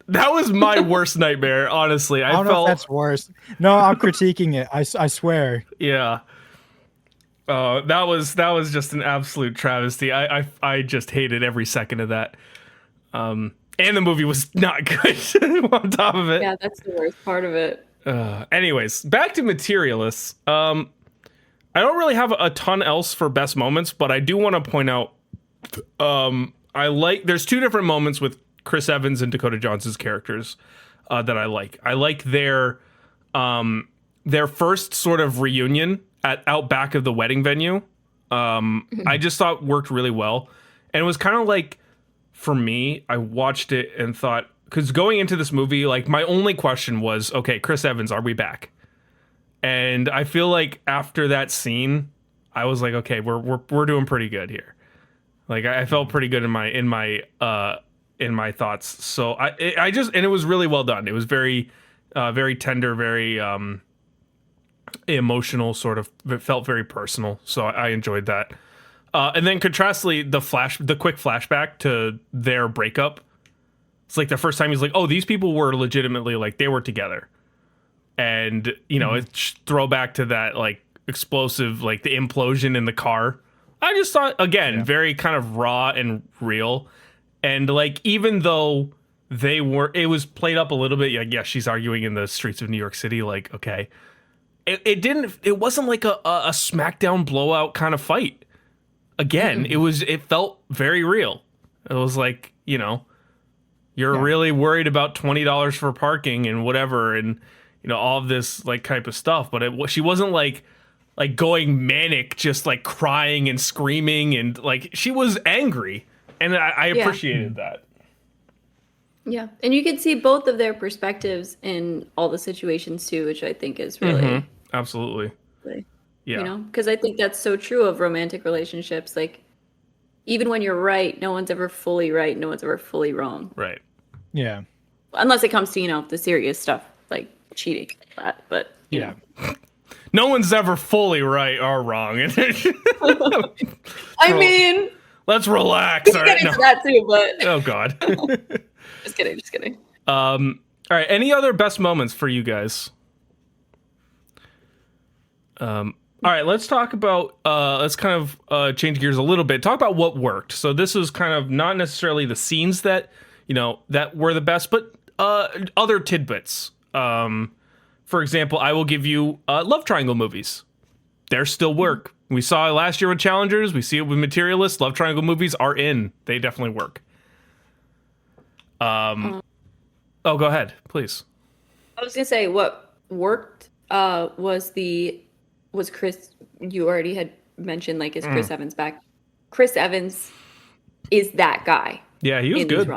That was my worst nightmare. Honestly, I don't know if that's worse. No, I'm critiquing it. I swear. Yeah. That was just an absolute travesty. I just hated every second of that. And the movie was not good on top of it. Yeah, that's the worst part of it. Anyways, back to Materialists. I don't really have a ton else for best moments, but I do want to point out there's two different moments with Chris Evans and Dakota Johnson's characters that I like. I like their first sort of reunion out back of the wedding venue. I just thought worked really well. And it was kind of like, for me, I watched it and thought, because going into this movie, like, my only question was, okay, Chris Evans, are we back? And I feel like after that scene, I was like, okay, we're doing pretty good here. Like, I felt pretty good in my thoughts. So I just, and it was really well done. It was very, very tender, very emotional, sort of. It felt very personal. So I enjoyed that. And then contrastly, the quick flashback to their breakup. It's like the first time he's like, oh, these people were legitimately, like, they were together. And, you know, it's throwback to that, like, explosive, like, the implosion in the car. I just thought, again, very kind of raw and real. And, like, even though it was played up a little bit, like, yeah, she's arguing in the streets of New York City, like, okay. It wasn't like a smackdown blowout kind of fight. Again, it felt very real. It was like, you know, you're really worried about $20 for parking and whatever, and, you know, all of this, like, type of stuff. But she wasn't like going manic, just like crying and screaming, and like, she was angry, and I appreciated that. Yeah, and you can see both of their perspectives in all the situations too, which I think is really absolutely. Yeah. You know, because I think that's so true of romantic relationships. Like, even when you're right, no one's ever fully right. No one's ever fully wrong. Right. Yeah. Unless it comes to, you know, the serious stuff like cheating. But yeah. No one's ever fully right or wrong. I mean, let's relax. We get into that too, but oh god. Just kidding. All right. Any other best moments for you guys? All right, let's talk about, let's kind of change gears a little bit. Talk about what worked. So this was kind of not necessarily the scenes that, you know, that were the best, but other tidbits. For example, I will give you love triangle movies. They're still work. We saw it last year with Challengers. We see it with Materialists. Love triangle movies are in. They definitely work. Oh, go ahead, please. I was going to say what worked was Chris, you already had mentioned, like, is Chris Evans back? Chris Evans is that guy. Yeah, he was good.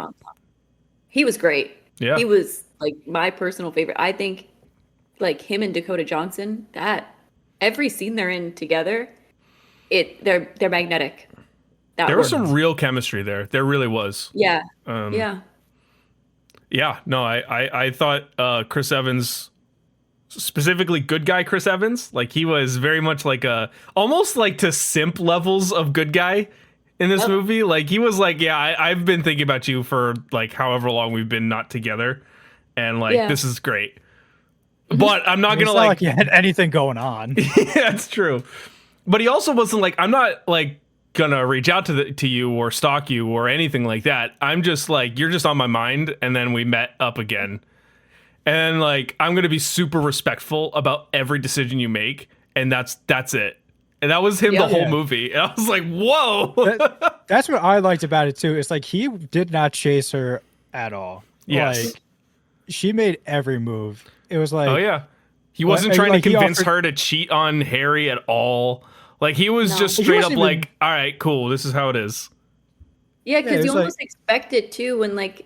He was great. Yeah. He was, like, my personal favorite. I think, like, him and Dakota Johnson, that every scene they're in together, they're magnetic. There was some real chemistry there. There really was. Yeah. Yeah, no, I thought Chris Evans, specifically good guy Chris Evans, like, he was very much like almost like to simp levels of good guy in this movie. Like, he was like, yeah, I've been thinking about you for, like, however long we've been not together, and, like, this is great. But I'm not gonna, like you had anything going on. Yeah, that's true. But he also wasn't like, I'm not, like, gonna reach out to you or stalk you or anything like that. I'm just like, you're just on my mind, and then we met up again. And, like, I'm going to be super respectful about every decision you make. And that's it. And that was him the whole movie. And I was like, whoa. That's what I liked about it, too. It's like, he did not chase her at all. Yes. Like, she made every move. It was like... Oh, yeah. He wasn't trying to convince her to cheat on Harry at all. Like, he was just straight up like, all right, cool. This is how it is. Yeah, because you almost expect it, too, when, like,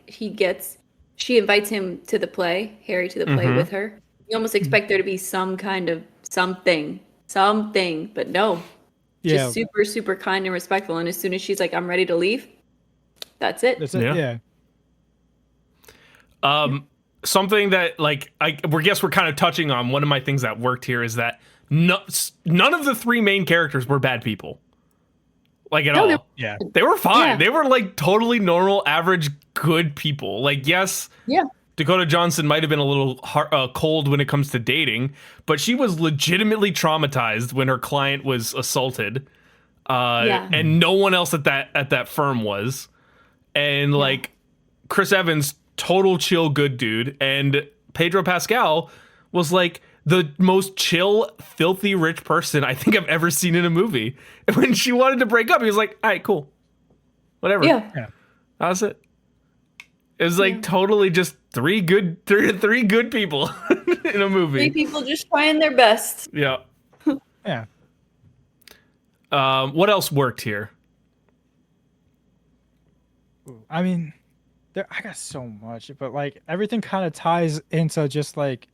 she invites him to the play, Harry to the play with her. You almost expect there to be some kind of something, but no. Just super, super kind and respectful. And as soon as she's like, I'm ready to leave, that's it. That's it, Something that, like, we're kind of touching on, one of my things that worked here is that none of the three main characters were bad people. Like, at all. They were fine. Yeah. They were, like, totally normal, average, good people. Like, yes, Dakota Johnson might have been a little cold when it comes to dating, but she was legitimately traumatized when her client was assaulted, and no one else at that firm was. And like, Chris Evans, total chill, good dude, and Pedro Pascal was like the most chill, filthy rich person I think I've ever seen in a movie. And when she wanted to break up, he was like, all right, cool, whatever. Yeah. That was it. It was like totally just three good people in a movie. 3 people just trying their best. Yeah. Yeah. What else worked here? I mean, I got so much, but like everything kind of ties into just like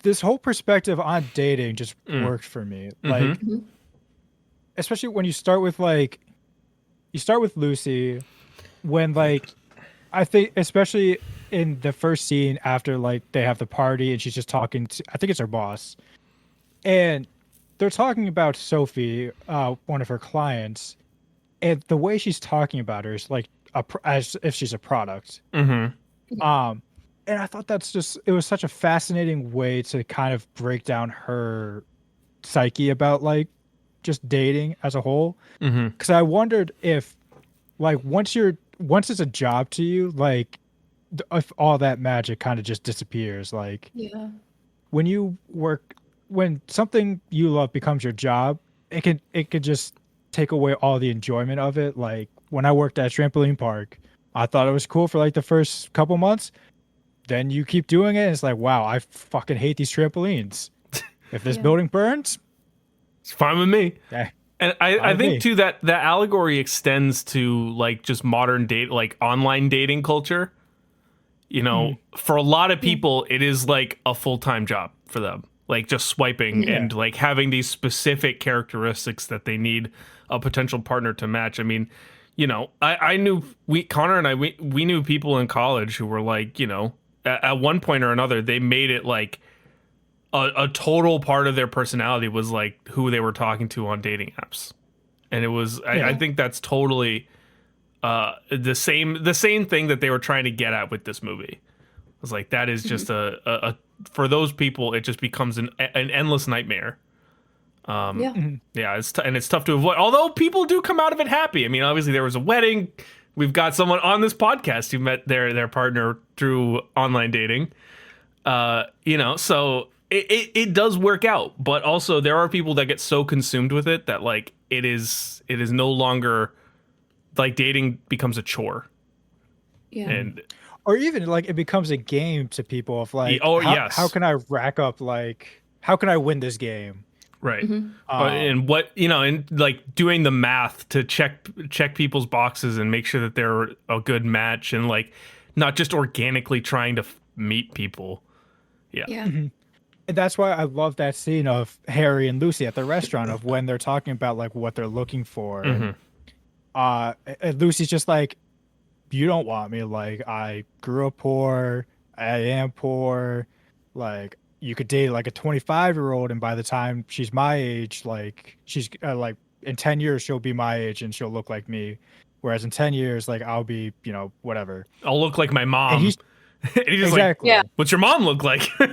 this whole perspective on dating just worked for me. Like, especially when you start with Lucy, when like I think especially in the first scene after like they have the party and she's just talking to, I think it's her boss, and they're talking about Sophie, one of her clients, and the way she's talking about her is like as if she's a product. And I thought it was such a fascinating way to kind of break down her psyche about like just dating as a whole. Because I wondered if like once it's a job to you, like if all that magic kind of just disappears. Like when something you love becomes your job, it could just take away all the enjoyment of it. Like when I worked at a trampoline park, I thought it was cool for like the first couple months. Then you keep doing it, and it's like, wow, I fucking hate these trampolines. If this building burns, it's fine with me. Yeah. And I think too that allegory extends to like just modern like online dating culture. You know, for a lot of people, it is like a full-time job for them. Like just swiping and like having these specific characteristics that they need a potential partner to match. I mean, you know, I knew Connor and I knew people in college who were like, you know, at one point or another, they made it like a total part of their personality was like who they were talking to on dating apps. And it was, I think that's totally the same thing that they were trying to get at with this movie. It was like, that is just a for those people, it just becomes an endless nightmare. It's tough to avoid. Although people do come out of it happy. I mean, obviously there was a wedding. We've got someone on this podcast who met their partner through online dating. You know, so it does work out. But also there are people that get so consumed with it that like it is no longer like dating becomes a chore. Yeah. Or even like it becomes a game to people of like, how can I rack up, like, how can I win this game? Right. And what, you know, and like doing the math to check people's boxes and make sure that they're a good match and like not just organically trying to meet people. Yeah. And that's why I love that scene of Harry and Lucy at the restaurant of when they're talking about like what they're looking for. And Lucy's just like, you don't want me. Like, I grew up poor. I am poor. Like, you could date like a 25-year-old, and by the time she's my age, like she's like in 10 years she'll be my age and she'll look like me. Whereas in 10 years, like I'll be, you know, whatever. I'll look like my mom. And he's exactly. Like, what's your mom look like? He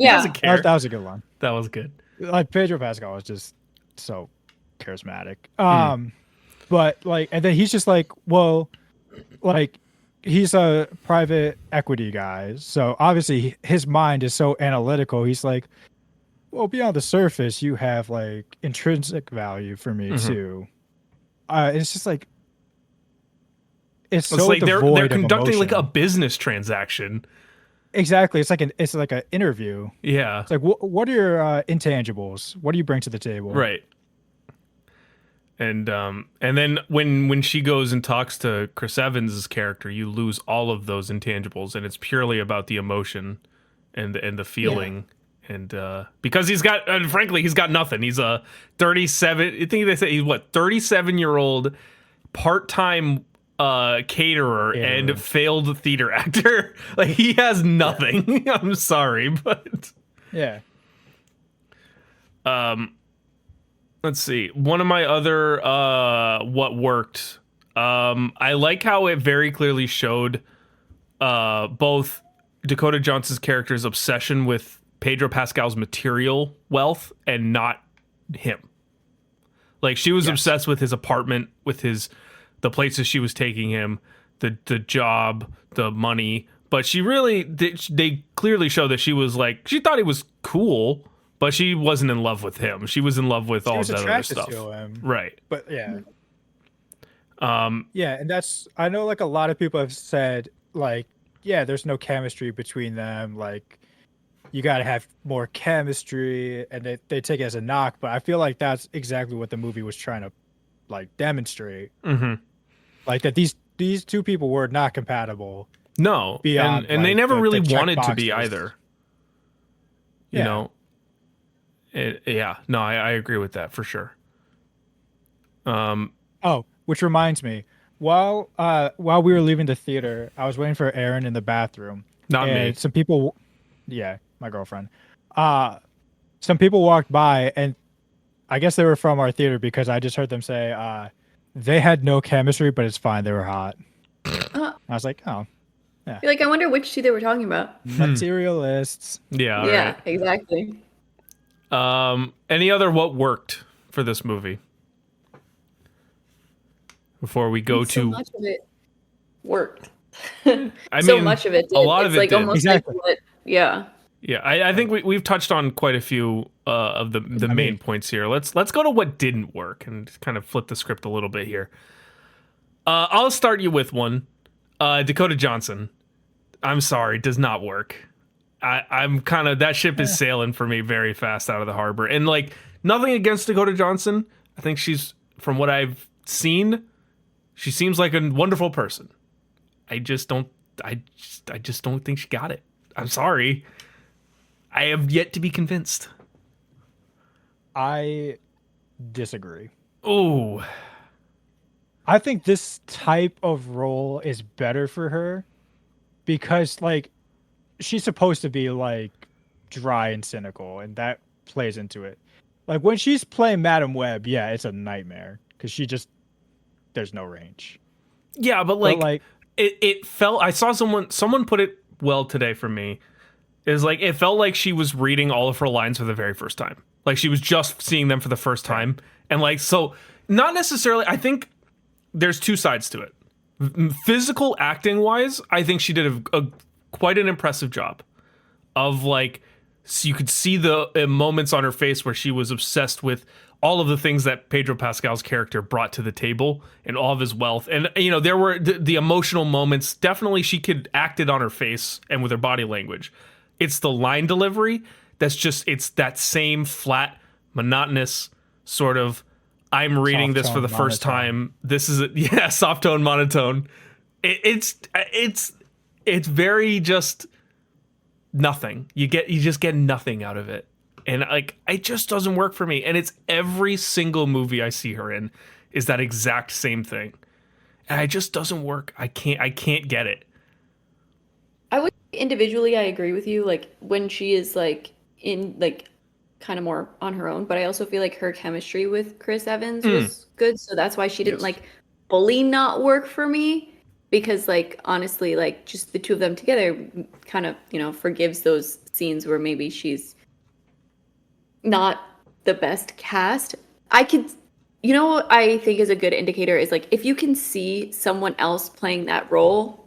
doesn't care. That was a good one. That was good. Like Pedro Pascal was just so charismatic. But like, and then he's just like, well, like he's a private equity guy, so obviously his mind is so analytical. He's like, well, beyond the surface you have like intrinsic value for me too. It's just like it's so like they're conducting emotion. like a business transaction. Exactly. It's like an interview. Yeah. It's like what are your intangibles? What do you bring to the table? Right. And then when she goes and talks to Chris Evans' character, you lose all of those intangibles, and it's purely about the emotion and the feeling. And because he's got, frankly, he's got nothing. He's a 37. I think they say he's 37-year-old part-time caterer and failed theater actor. Like he has nothing. I'm sorry, but let's see. One of my other what worked. I like how it very clearly showed both Dakota Johnson's character's obsession with Pedro Pascal's material wealth and not him. Like she was obsessed with his apartment, with the places she was taking him, the job, the money, but she really they clearly show that she was like, she thought he was cool, but she wasn't in love with him. She was in love with all that other stuff. To him. Right. But yeah. Yeah, and that's, I know like a lot of people have said like, yeah, there's no chemistry between them, like you got to have more chemistry, and they take it as a knock, but I feel like that's exactly what the movie was trying to like demonstrate. Mm-hmm. Like that these two people were not compatible. No, beyond, and like, really the wanted to be boxes. either. You know? No, I agree with that for sure. Oh, which reminds me, while we were leaving the theater, I was waiting for Aaryn in the bathroom. Not and me. Some people, yeah, my girlfriend. Some people walked by, and I guess they were from our theater because I just heard them say they had no chemistry, but it's fine. They were hot. I was like, oh. Yeah. You're like, I wonder which two they were talking about. Materialists. Yeah. Yeah, right. exactly. Any other what worked for this movie? Before we go So to much of it worked. I so mean, much of it did. A lot it's of it like did. almost Exactly. like what, yeah. Yeah, I think we've touched on quite a few of the main points here. Let's go to what didn't work and kind of flip the script a little bit here. I'll start you with one. Dakota Johnson. I'm sorry, does not work. I'm kind of, that ship is sailing for me very fast out of the harbor. And like, nothing against Dakota Johnson. I think she's, from what I've seen, she seems like a wonderful person. I just don't think she got it. I'm sorry. I have yet to be convinced. I disagree. Oh, I think this type of role is better for her because, like, she's supposed to be, like, dry and cynical, and that plays into it. Like, when she's playing Madam Web, yeah, it's a nightmare because there's no range. yeah, but it felt, I saw someone put it well today for me. Is like, it felt like she was reading all of her lines for the very first time. Like she was just seeing them for the first time. And like, so not necessarily, I think there's two sides to it. Physical acting wise, I think she did a quite an impressive job of like, so you could see the moments on her face where she was obsessed with all of the things that Pedro Pascal's character brought to the table and all of his wealth. And, you know, there were the emotional moments. Definitely she could act it on her face and with her body language. It's the line delivery that's just, it's that same flat, monotonous sort of, I'm reading this for the first time. This is soft tone, monotone. It's very just nothing. You just get nothing out of it. And like, it just doesn't work for me. And it's every single movie I see her in is that exact same thing. And it just doesn't work. I can't get it. I would individually, I agree with you. Like when she is like in like kind of more on her own, but I also feel like her chemistry with Chris Evans was good. So that's why she didn't like fully not work for me, because like honestly, like just the two of them together kind of, you know, forgives those scenes where maybe she's not the best cast. You know what I think is a good indicator is like if you can see someone else playing that role,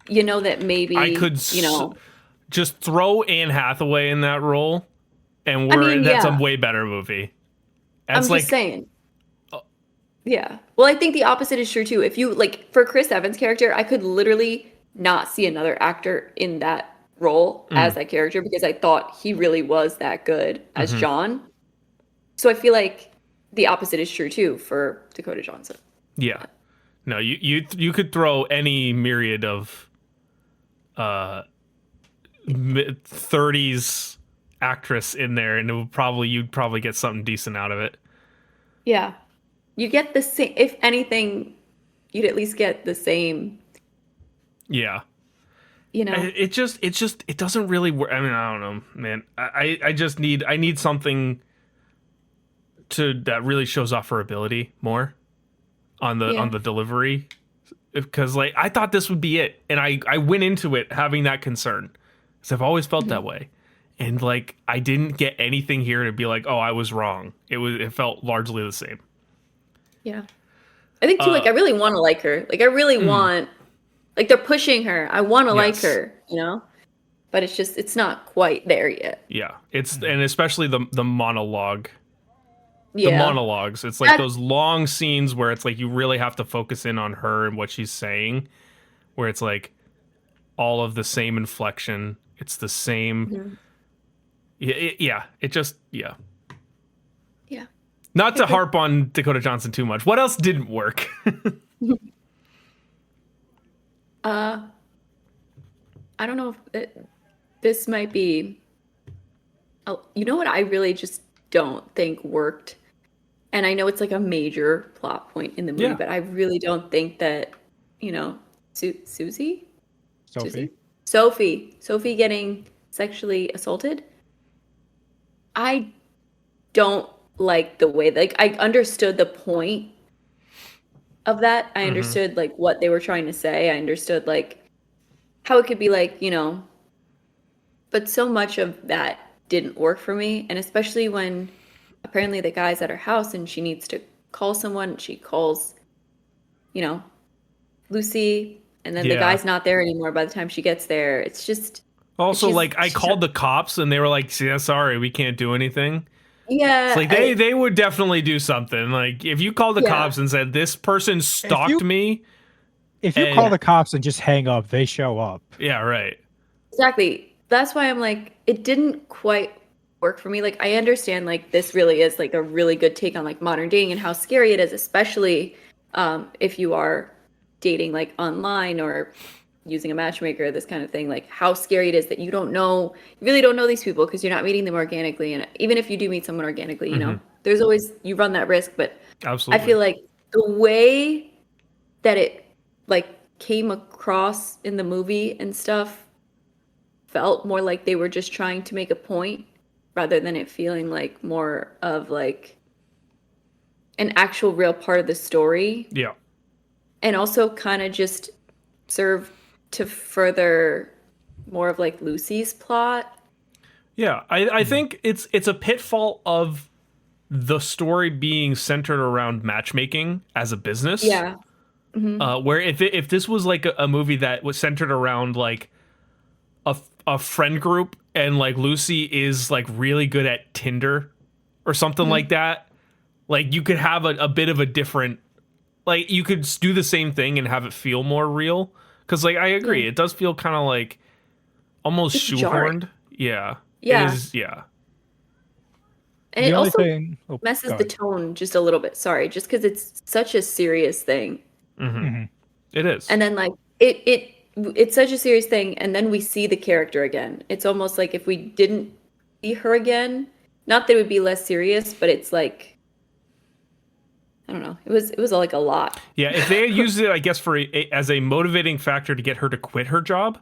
you know that maybe I could, just throw Anne Hathaway in that role, and that's a way better movie. That's I'm just saying. Yeah. Well, I think the opposite is true too. If you like for Chris Evans' character, I could literally not see another actor in that role as that character because I thought he really was that good as John. So I feel like the opposite is true too for Dakota Johnson. Yeah. No, you could throw any myriad of 30s actress in there and you'd probably get something decent out of it. Yeah. You get the same, if anything, you'd at least get the same. Yeah. You know, it doesn't really work. I mean, I don't know, man. I need something that really shows off her ability more on the delivery, because like I thought this would be it, and I went into it having that concern, because I've always felt that way, and like I didn't get anything here to be like, oh, I was wrong. It felt largely the same. Yeah. I think too, like, I really want to like her. Like, I really want, like, they're pushing her. I want to like her, you know? But it's just, it's not quite there yet. Yeah. And especially the monologue. Yeah. The monologues. It's like those long scenes where it's like you really have to focus in on her and what she's saying, where it's like all of the same inflection. It's the same. Yeah. It just, yeah. Yeah. Not to harp on Dakota Johnson too much. What else didn't work? I don't know if this might be. You know what I really just don't think worked, and I know it's like a major plot point in the movie, but I really don't think that, you know, Sophie getting sexually assaulted. I don't like the way, like, I understood the point of that. I understood like what they were trying to say. I understood like how it could be like, you know, but so much of that didn't work for me. And especially when apparently the guy's at her house and she needs to call someone. She calls, you know, Lucy, and then the guy's not there anymore by the time she gets there. It's just also like I called the cops and they were like, yeah, sorry, we can't do anything. Yeah. It's like they would definitely do something. Like if you called the cops and said this person stalked me. If you call the cops and just hang up, they show up. Yeah, right. Exactly. That's why I'm like, it didn't quite work for me. Like, I understand, like, this really is like a really good take on like modern dating and how scary it is, especially if you are dating like online or using a matchmaker, this kind of thing. Like, how scary it is that you really don't know these people because you're not meeting them organically. And even if you do meet someone organically, you know, there's always, you run that risk. But absolutely, I feel like the way that it like came across in the movie and stuff felt more like they were just trying to make a point rather than it feeling like more of like an actual real part of the story. Yeah. And also kind of just serve to further more of like Lucy's plot. Yeah, I think it's a pitfall of the story being centered around matchmaking as a business. Yeah. Where if this was like a movie that was centered around like a friend group and like Lucy is like really good at Tinder or something like that, like you could have a bit of a different, like you could do the same thing and have it feel more real. Because like I agree, it does feel kind of like almost it's shoehorned. Jarring. Yeah. Yeah. It is, yeah. And it also messes the tone just a little bit. Sorry, just because it's such a serious thing. It is. And then like it's such a serious thing, and then we see the character again. It's almost like if we didn't see her again, not that it would be less serious, but it's like, I don't know. It was like a lot. Yeah, if they had used it, I guess, as a motivating factor to get her to quit her job,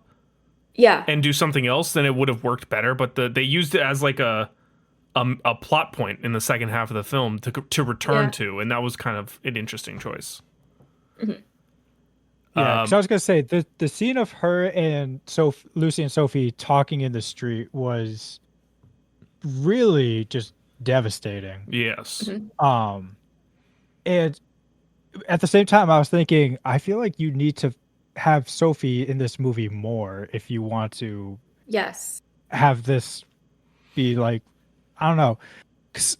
and do something else, then it would have worked better. But they used it as like a plot point in the second half of the film to return to, and that was kind of an interesting choice. Yeah, because I was gonna say the scene of her and Lucy and Sophie talking in the street was really just devastating. Yes. And at the same time, I was thinking, I feel like you need to have Sophie in this movie more if you want to. Yes. Have this be like, I don't know, 'cause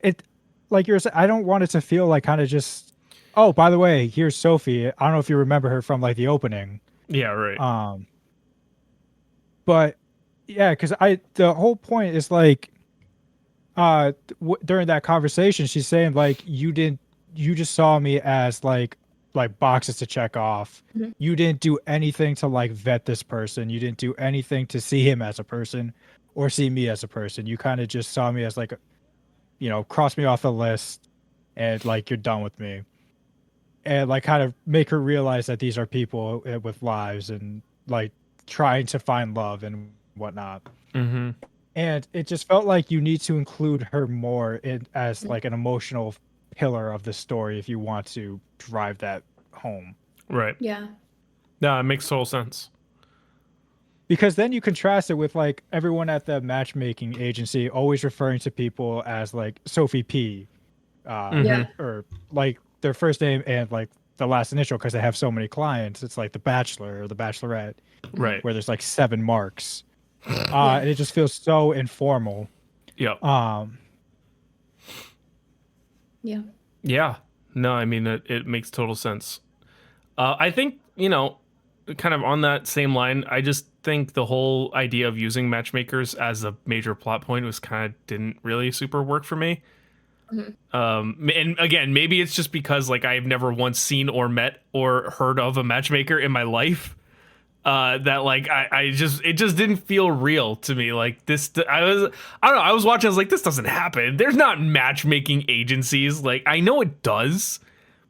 it, like you're saying, I don't want it to feel like kind of just. Oh, by the way, here's Sophie. I don't know if you remember her from like the opening. Yeah, right. But yeah, because the whole point is like, during that conversation, she's saying like, you just saw me as like boxes to check off. You didn't do anything to like vet this person. You didn't do anything to see him as a person or see me as a person. You kind of just saw me as like, you know, cross me off the list and like, you're done with me. And like kind of make her realize that these are people with lives and like trying to find love and whatnot. And it just felt like you need to include her more as like an emotional pillar of the story if you want to drive that home. Right. Yeah. No, it makes total sense. Because then you contrast it with like everyone at the matchmaking agency always referring to people as like Sophie P. Or like their first name and like the last initial because they have so many clients. It's like the Bachelor or the Bachelorette, right? Where there's like 7 marks, and it just feels so informal. Yeah. Yeah. Yeah. No, I mean it makes total sense. I think kind of on that same line, I just think the whole idea of using matchmakers as a major plot point was kind of didn't really super work for me. Mm-hmm. And again, maybe it's just because like I've never once seen or met or heard of a matchmaker in my life. That like it just didn't feel real to me. Like this, I don't know. I was watching. I was like, this doesn't happen. There's not matchmaking agencies. Like I know it does,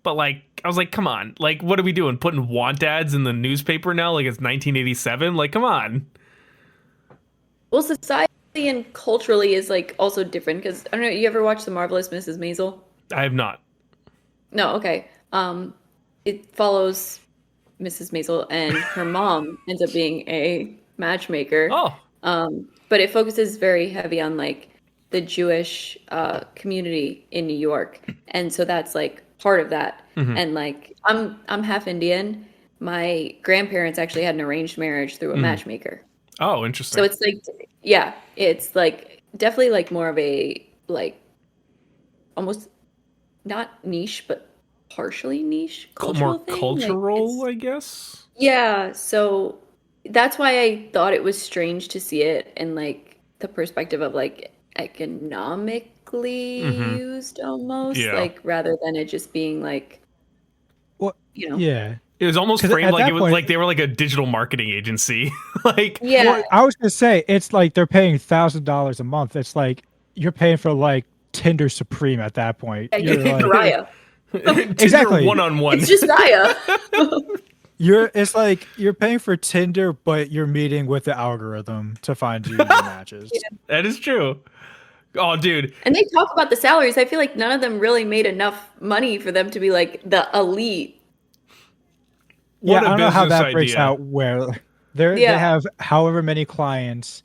but like I was like, come on. Like what are we doing? Putting want ads in the newspaper now? Like it's 1987. Like come on. Well, society and culturally is like also different because I don't know. You ever watch The Marvelous Mrs. Maisel? I have not. No. Okay. It follows Mrs. Maisel and her mom ends up being a matchmaker. Oh. But it focuses very heavy on like the Jewish community in New York, and so that's like part of that. Mm-hmm. And like I'm half Indian. My grandparents actually had an arranged marriage through a matchmaker. Oh, interesting. So it's like, yeah, it's like definitely like more of a like almost not niche, but partially niche cultural more thing. Cultural, like, I guess. Yeah, so that's why I thought it was strange to see it in like the perspective of like economically used almost, like rather than it just being like, yeah. It was almost framed like it was like they were like a digital marketing agency. Like, yeah. Well, I was gonna say it's like they're paying $1,000 a month. It's like you're paying for like Tinder Supreme at that point. Yeah, you're like, Raya. Exactly, one-on-one. It's just Raya. It's like you're paying for Tinder, but you're meeting with the algorithm to find you matches. Yeah. That is true. Oh, dude. And they talk about the salaries. I feel like none of them really made enough money for them to be like the elite. Yeah, I don't know how that breaks out where they have however many clients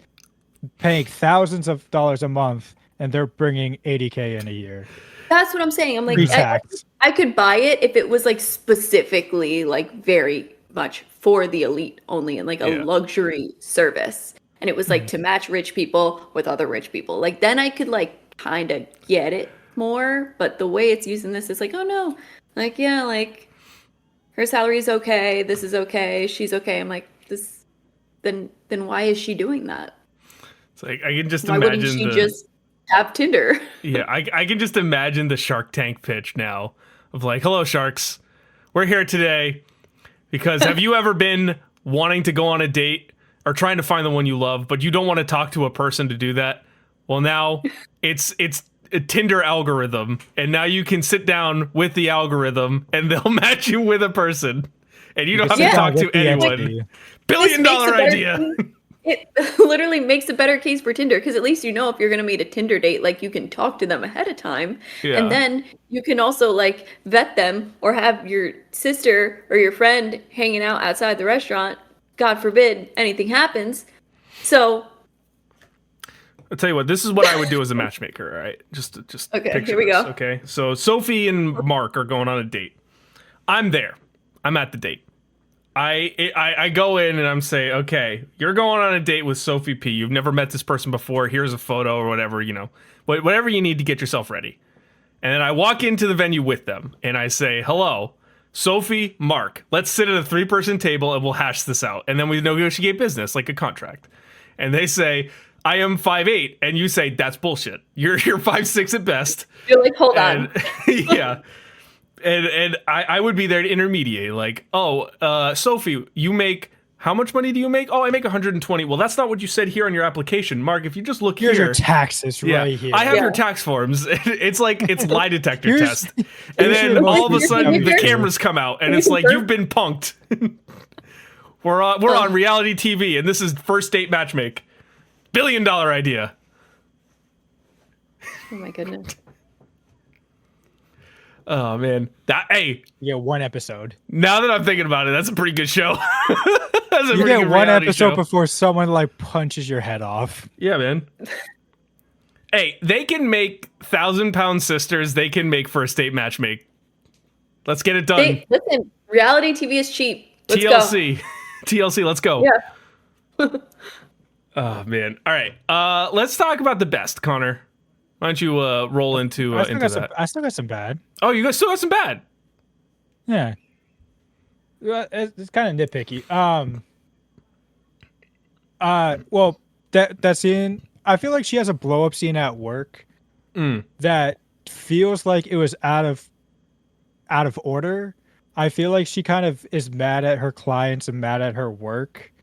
paying thousands of dollars a month and they're bringing $80K in a year. That's what I'm saying. I'm like, I could buy it if it was like specifically like very much for the elite only and like a luxury service. And it was like to match rich people with other rich people. Like then I could like kind of get it more. But the way it's using this is like, oh no, like, yeah, like her salary is okay. This is okay. She's okay. I'm like, this, then why is she doing that? It's like, I can just why imagine wouldn't she just have Tinder? Yeah, I can just imagine the Shark Tank pitch now of like, hello, sharks. We're here today because have you ever been wanting to go on a date or trying to find the one you love, but you don't want to talk to a person to do that? Well, now it's a Tinder algorithm, and now you can sit down with the algorithm and they'll match you with a person and you don't have to talk to anyone. Like, $1 billion idea. It literally makes a better case for Tinder because at least you know if you're going to meet a Tinder date, like you can talk to them ahead of time. Yeah. And then you can also like vet them or have your sister or your friend hanging out outside the restaurant. God forbid anything happens. So I'll tell you what, this is what I would do as a matchmaker, all right? Just okay, here we go. Okay, so Sophie and Mark are going on a date. I'm there. I'm at the date. I go in and I'm saying, okay, you're going on a date with Sophie P. You've never met this person before. Here's a photo or whatever, whatever you need to get yourself ready. And then I walk into the venue with them and I say, hello, Sophie, Mark, let's sit at a 3-person table and we'll hash this out. And then we negotiate business like a contract. And they say, I am 5'8", and you say, that's bullshit. You're 5'6" at best. You're like, hold on. Yeah. And I would be there to intermediate, like, Sophie, you make, how much money do you make? Oh, I make 120. Well, that's not what you said here on your application. Mark, if you just look Here's here. your taxes right here. I have your tax forms. It's like, it's lie detector test. And then all of a sudden the cameras come out and it's like, you've been punked. We're on reality TV and this is first date matchmake. $1 billion idea. Oh my goodness. Oh man, you get one episode. Now that I'm thinking about it, that's a pretty good show. You get one episode before someone like punches your head off. Yeah, man. Hey, they can make 1,000-pound sisters. They can make first date matchmake. Let's get it done. Listen, reality TV is cheap. Let's TLC. Go. TLC, let's go. Yeah. Oh, man. All right. Let's talk about the best, Connor. Why don't you roll into that? I still got some bad. Oh, you guys still have some bad? Yeah. It's kind of nitpicky. Well, that scene, I feel like she has a blow-up scene at work that feels like it was out of order. I feel like she kind of is mad at her clients and mad at her work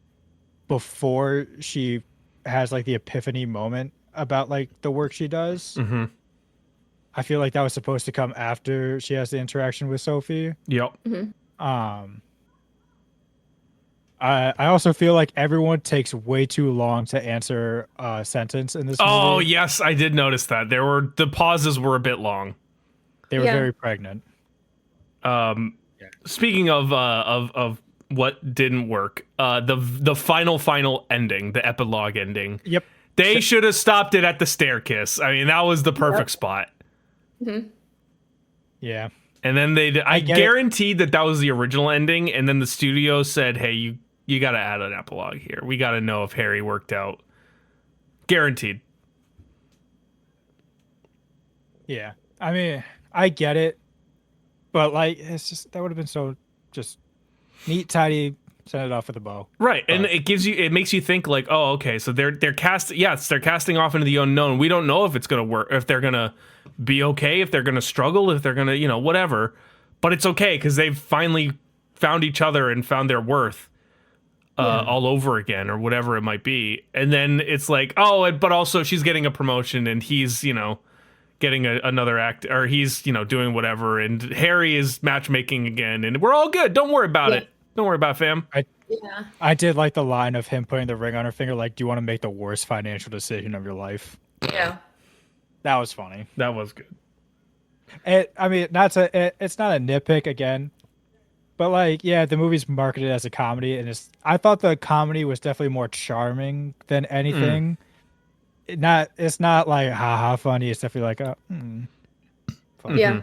before she has like the epiphany moment about like the work she does. Mm-hmm. I feel like that was supposed to come after she has the interaction with Sophie. Yep. Mm-hmm. I also feel like everyone takes way too long to answer a sentence in this movie. Oh, yes, I did notice that. The pauses were a bit long. They were very pregnant. Speaking of what didn't work, the final ending, the epilogue ending. Yep. They should have stopped it at the stair kiss. I mean, that was the perfect spot. Mm-hmm. Yeah. And then I guaranteed that was the original ending, and then the studio said, "Hey, you got to add an epilogue here. We got to know if Harry worked out." Guaranteed. Yeah. I mean, I get it, but like, it's just that would have been so just neat, tidy. Send it off with a bow. Right, and it makes you think like, oh, okay, so they're casting off into the unknown. We don't know if it's gonna work, if they're gonna be okay, if they're gonna struggle, if they're gonna, whatever. But it's okay because they've finally found each other and found their worth all over again, or whatever it might be. And then it's like, oh, but also she's getting a promotion and he's, getting another act, or he's, doing whatever, and Harry is matchmaking again, and we're all good. Don't worry about it. Don't worry about it, fam. I did like the line of him putting the ring on her finger, like, do you want to make the worst financial decision of your life? Yeah. That was funny. That was good. It's not a nitpick again, but like, yeah, the movie's marketed as a comedy, and I thought the comedy was definitely more charming than anything. It's not like haha funny. It's definitely like funny. Yeah.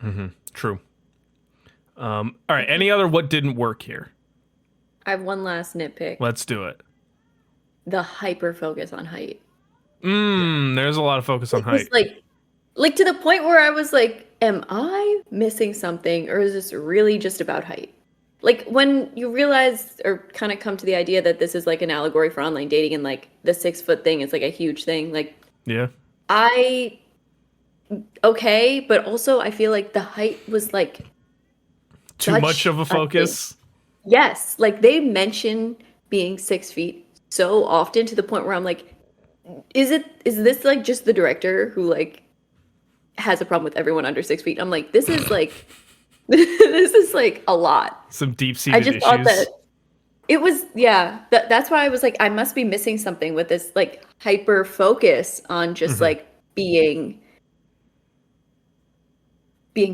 Mm-hmm. True. All right. Any other what didn't work here? I have one last nitpick. Let's do it. The hyper focus on height. There's a lot of focus on height. Like to the point where I was like, am I missing something, or is this really just about height? Like when you realize or kind of come to the idea that this is like an allegory for online dating, and like the 6 foot thing is like a huge thing. Like, yeah, okay, but also I feel like the height was like too much of a focus. Yes, like they mention being 6 feet so often to the point where I'm like, is this like just the director who like has a problem with everyone under 6 feet? I'm like, this is like this is like a lot. Some deep-seated issues. I just thought that it was, that's why I was like, I must be missing something with this like hyper focus on just like being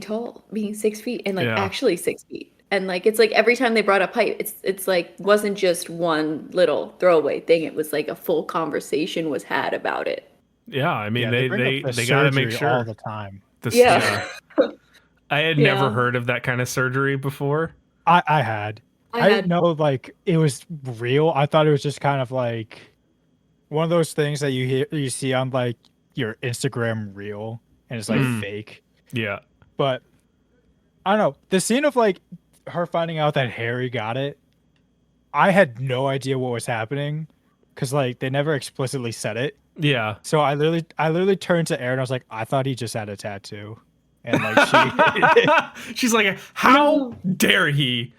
tall, being 6 feet, and like actually 6 feet. And like, it's like every time they brought up height, it's like, wasn't just one little throwaway thing. It was like a full conversation was had about it. Yeah. I mean, they got to make sure all the time. I had never heard of that kind of surgery before. I had. I didn't know like it was real. I thought it was just kind of like one of those things that you see on like your Instagram reel, and it's like fake. Yeah. But I don't know. The scene of like her finding out that Harry got it, I had no idea what was happening because like they never explicitly said it. Yeah. So I literally turned to Aaryn. I was like, I thought he just had a tattoo. And like she's like, how dare he?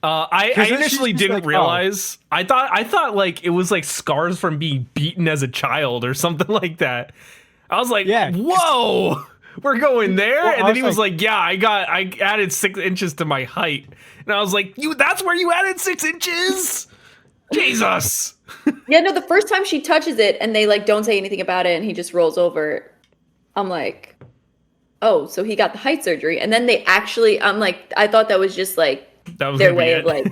I initially didn't realize. I thought like it was like scars from being beaten as a child or something like that. I was like, whoa, we're going there. Well, and then he was like, I added 6 inches to my height. And I was like, that's where you added 6 inches? Jesus. Yeah, no, the first time she touches it and they like don't say anything about it and he just rolls over, I'm like, oh, so he got the height surgery. And then they actually, I'm like, I thought that was just like their way of like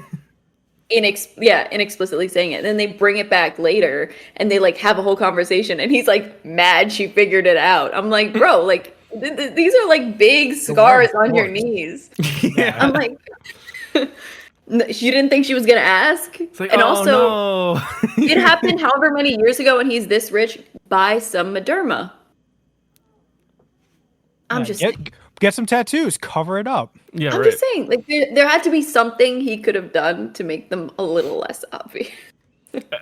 inexplicitly saying it. And then they bring it back later and they like have a whole conversation and he's like mad she figured it out. I'm like, bro, like these are like big scars on your knees. Yeah. I'm like, she didn't think she was gonna ask. Like, and oh, also, no. it happened however many years ago, and he's this rich. Buy some Mederma. I'm just saying. Get some tattoos, cover it up. Yeah, I'm just saying, like there had to be something he could have done to make them a little less obvious.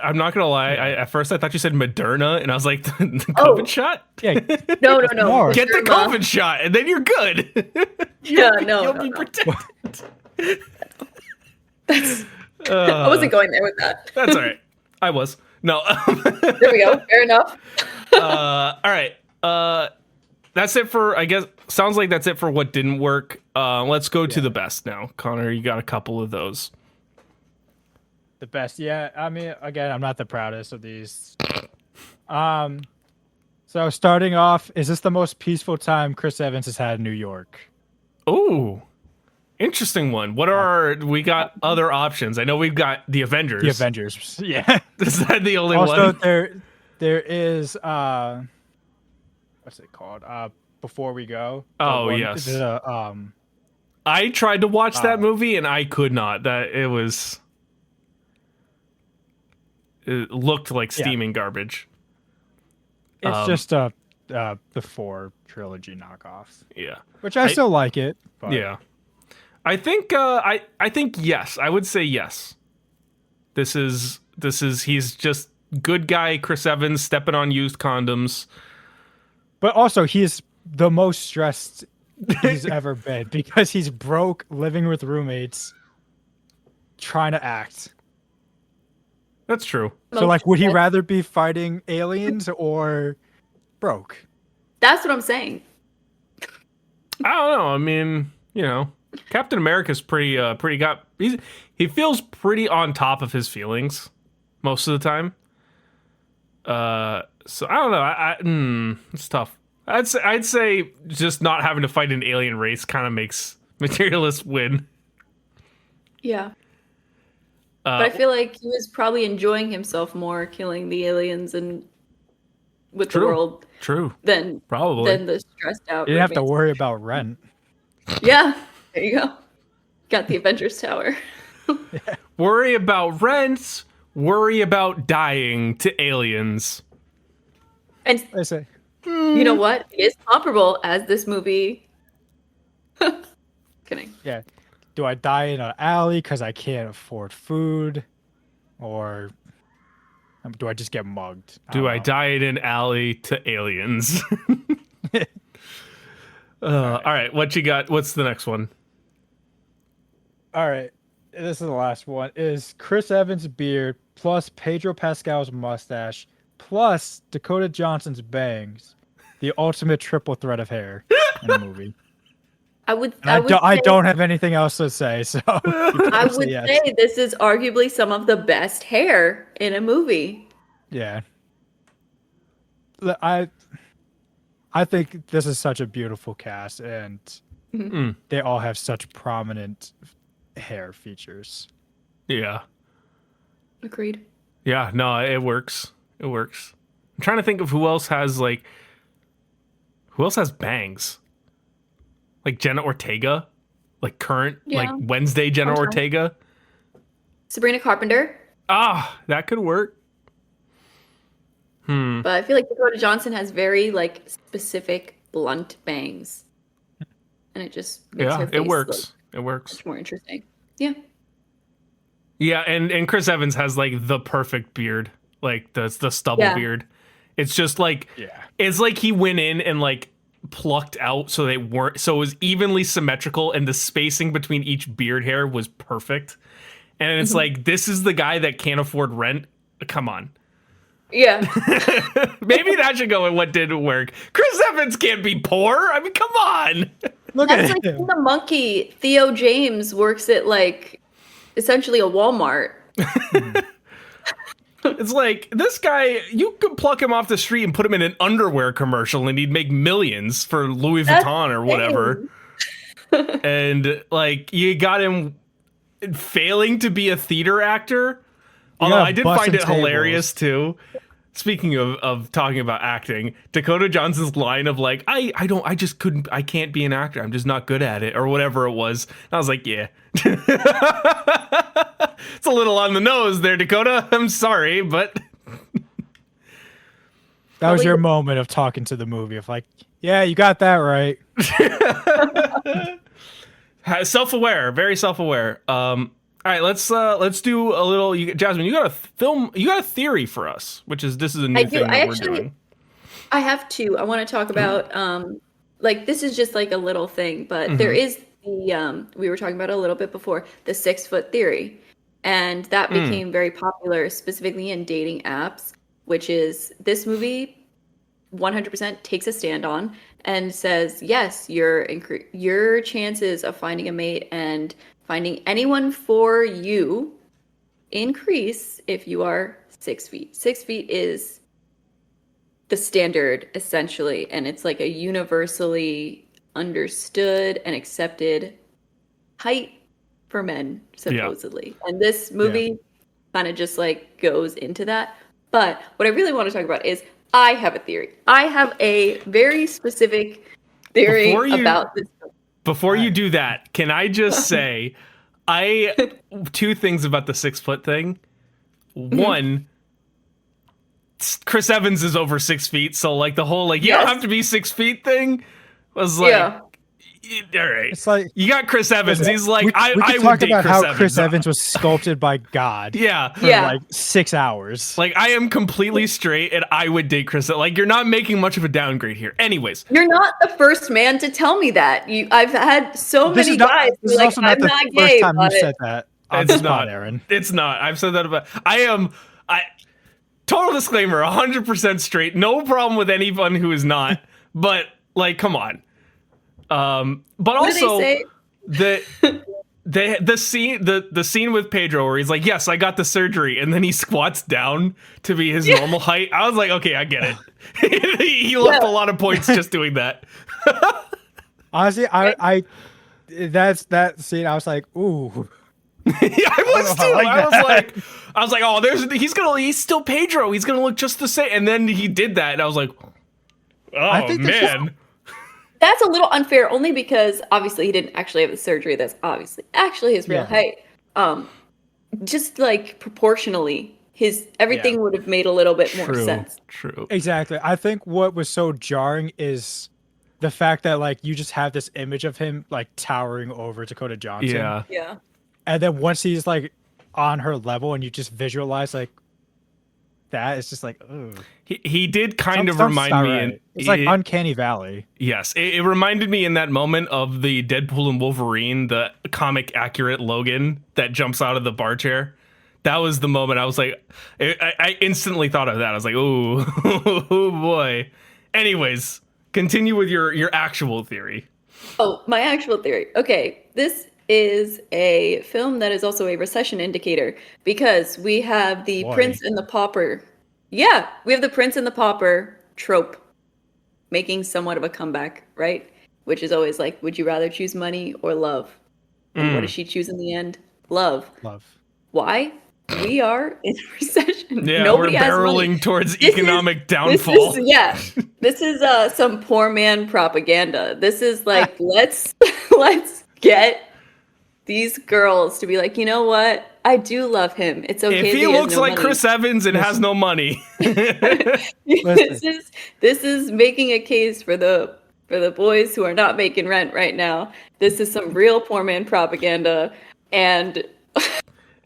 I'm not gonna lie. At first, I thought you said Moderna, and I was like, the COVID shot. Yeah, No. Get the COVID shot, and then you're good. You'll be protected. I wasn't going there with that. That's all right. I was. No. There we go. Fair enough. All right. That's it for, I guess, sounds like that's it for what didn't work. Let's go to the best now. Connor, you got a couple of those. The best. Yeah. I mean, again, I'm not the proudest of these. So starting off, is this the most peaceful time Chris Evans has had in New York? Oh, interesting one. We got other options. I know we've got the Avengers. The Avengers. Yeah. Is that the only also, one? there is, what's it called? Before We Go. Oh, yes. I tried to watch that movie and I could not. It looked like steaming garbage. It's just the 4 trilogy knockoffs. Yeah. Which I still like it. But. Yeah. I think I think yes. I would say yes. This is he's just good guy Chris Evans stepping on used condoms. But also he's the most stressed he's ever been because he's broke, living with roommates, trying to act. That's true. So like would he rather be fighting aliens or broke? That's what I'm saying. I don't know. I mean, Captain America's pretty he feels pretty on top of his feelings most of the time. So I don't know. It's tough. I'd say just not having to fight an alien race kind of makes Materialists win. Yeah. But I feel like he was probably enjoying himself more killing the aliens and with the world. True. Than the stressed out. You didn't have to worry about rent. Yeah. There you go. Got the Avengers Tower. Yeah. Worry about rent. Worry about dying to aliens. And I say, you know what? It is comparable as this movie. Kidding. Yeah. Do I die in an alley because I can't afford food? Or do I just get mugged? Do I die in an alley to aliens? All right. What you got? What's the next one? All right. This is the last one. Is Chris Evans' beard plus Pedro Pascal's mustache plus Dakota Johnson's bangs the ultimate triple threat of hair in the movie? I don't have anything else to say, so I would say this is arguably some of the best hair in a movie. Yeah. I think this is such a beautiful cast, and they all have such prominent hair features. Yeah. Agreed. Yeah, no, it works. It works. I'm trying to think of who else has bangs. Like Jenna Ortega? Like current, like Wednesday Jenna Ortega? Sabrina Carpenter. Ah, that could work. But I feel like Dakota Johnson has very like specific blunt bangs. And it just makes her face it works. It works. Much more interesting. Yeah. Yeah, and Chris Evans has like the perfect beard. Like the stubble beard. It's just like it's like he went in and like plucked out so it was evenly symmetrical and the spacing between each beard hair was perfect. And it's like, this is the guy that can't afford rent. Come on. Yeah. Maybe that should go in what didn't work. Chris Evans can't be poor. I mean, come on. That's like in The Monkey. Theo James works at like essentially a Walmart. It's like, this guy, you could pluck him off the street and put him in an underwear commercial and he'd make millions for Louis Vuitton or whatever. And like, you got him failing to be a theater actor. Although I did find it hilarious too. speaking of talking about acting, Dakota Johnson's line of like, I can't be an actor. I'm just not good at it or whatever it was. And I was like, yeah. It's a little on the nose there, Dakota. I'm sorry, but that was your moment of talking to the movie of like, yeah, you got that right. Self-aware, very self-aware. All right, let's do a little. Jasmine, you got a theory for us, this is a new thing that we're doing. I have two. I want to talk about like this is just like a little thing, but there is the we were talking about it a little bit before, the 6 foot theory, and that became very popular specifically in dating apps, which is this movie 100% takes a stand on and says yes, your chances of finding a mate and finding anyone for you increase if you are 6 feet. 6 feet is the standard, essentially, and it's like a universally understood and accepted height for men, supposedly. Yeah. And this movie kind of just like goes into that. But what I really want to talk about is I have a theory. I have a very specific theory about this. Before you do that, can I just say, two things about the 6 foot thing. One, Chris Evans is over 6 feet, so like the whole like you don't have to be 6 feet thing was like, all right. It's like you got Chris Evans. He's like, I would talk date about Chris how Evans. Chris Evans was sculpted by God. For like 6 hours. Like I am completely straight, and I would date Chris. Like you're not making much of a downgrade here. Anyways, you're not the first man to tell me that. I've had so many guys who like I'm not gay. First time you said that. It's not, Aaryn. It's not. I've said that about. I total disclaimer, 100% straight. No problem with anyone who is not. But like, come on. But what also the scene with Pedro where he's like, yes, I got the surgery, and then he squats down to be his normal height. I was like, okay, I get it. He left a lot of points just doing that. Honestly, I that's that scene. I was like, ooh. I was too. I was like, oh, he's still Pedro. He's gonna look just the same. And then he did that, and I was like, oh man. That's a little unfair, only because obviously he didn't actually have the surgery. That's obviously actually his real height. Just like proportionally, his everything would have made a little bit more sense. True. Exactly. I think what was so jarring is the fact that like you just have this image of him like towering over Dakota Johnson. Yeah. And then once he's like on her level, and you just visualize like that, it's just like, ooh. He did kind of remind me. Right. It's like Uncanny Valley. Yes, it reminded me in that moment of the Deadpool and Wolverine, the comic accurate Logan that jumps out of the bar chair. That was the moment I was like, I instantly thought of that. I was like, ooh, oh boy. Anyways, continue with your actual theory. Oh, my actual theory. Okay, this is a film that is also a recession indicator because we have the Prince and the Pauper. Yeah, we have the Prince and the Pauper trope making somewhat of a comeback, right? Which is always like, would you rather choose money or love? And what does she choose in the end? Love. Why? We are in a recession. Yeah, nobody we're barreling towards economic downfall. This is some poor man propaganda. This is like, let's get these girls to be like, you know what? I do love him. It's okay. If he looks like Chris Evans and has no money. This is making a case for the boys who are not making rent right now. This is some real poor man propaganda, and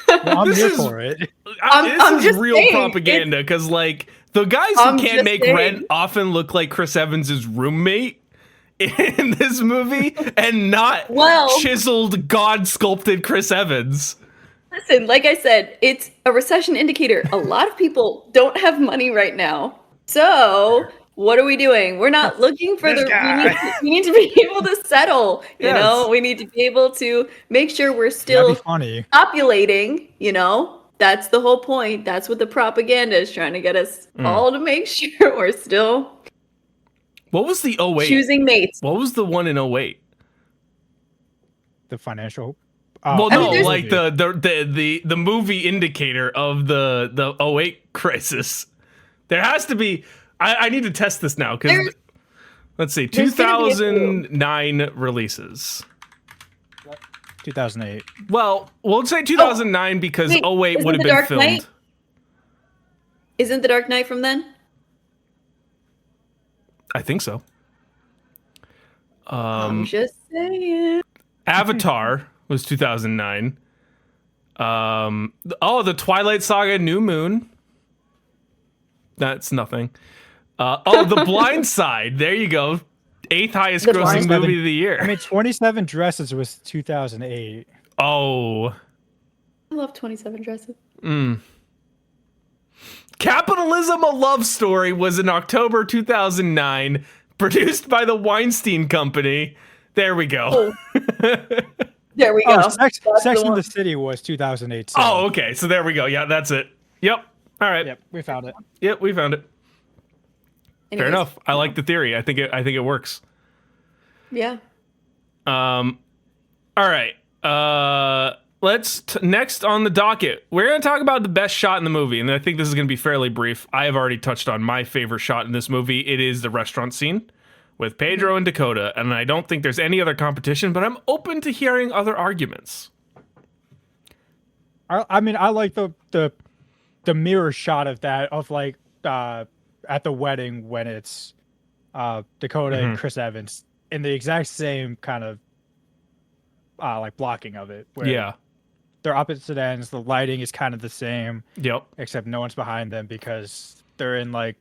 I'm here for it. This is real propaganda because like the guys who can't make rent often look like Chris Evans's roommate in this movie, and not chiseled, God sculpted Chris Evans. Listen, like I said, it's a recession indicator. A lot of people don't have money right now. So what are we doing? We're not looking for we need to be able to settle. You know, we need to be able to make sure we're still populating, you know. That's the whole point. That's what the propaganda is trying to get us all to make sure we're still What was the 08? Choosing mates. What was the one in 08? The financial. Well, no, like the movie indicator of the 08 crisis. There has to be. I need to test this now because let's see, 2009 releases. 2008. Well, we'll say 2009 because 08 would have been filmed. Knight? Isn't The Dark Knight from then? I think so. I'm just saying. Avatar was 2009. The Twilight Saga New Moon. That's nothing. The Blind Side. There you go. 8th highest grossing movie of the year. I mean, 27 Dresses was 2008. Oh. I love 27 Dresses. Capitalism: A Love Story was in October 2009, produced by the Weinstein Company. There we go. There we go. Sex and the City was 2008. So. Oh, okay. So there we go. Yeah, that's it. Yep. All right. Yep, we found it. Yep, we found it. Anyways, fair enough. I like the theory. I think it works. Yeah. All right. Next on the docket, we're going to talk about the best shot in the movie, and I think this is going to be fairly brief. I have already touched on my favorite shot in this movie. It is the restaurant scene with Pedro and Dakota, and I don't think there's any other competition, but I'm open to hearing other arguments. I mean, I like the mirror shot of that, of like at the wedding when it's Dakota and Chris Evans in the exact same kind of like blocking of it. Where they're opposite ends. The lighting is kind of the same. Yep. Except no one's behind them because they're in like,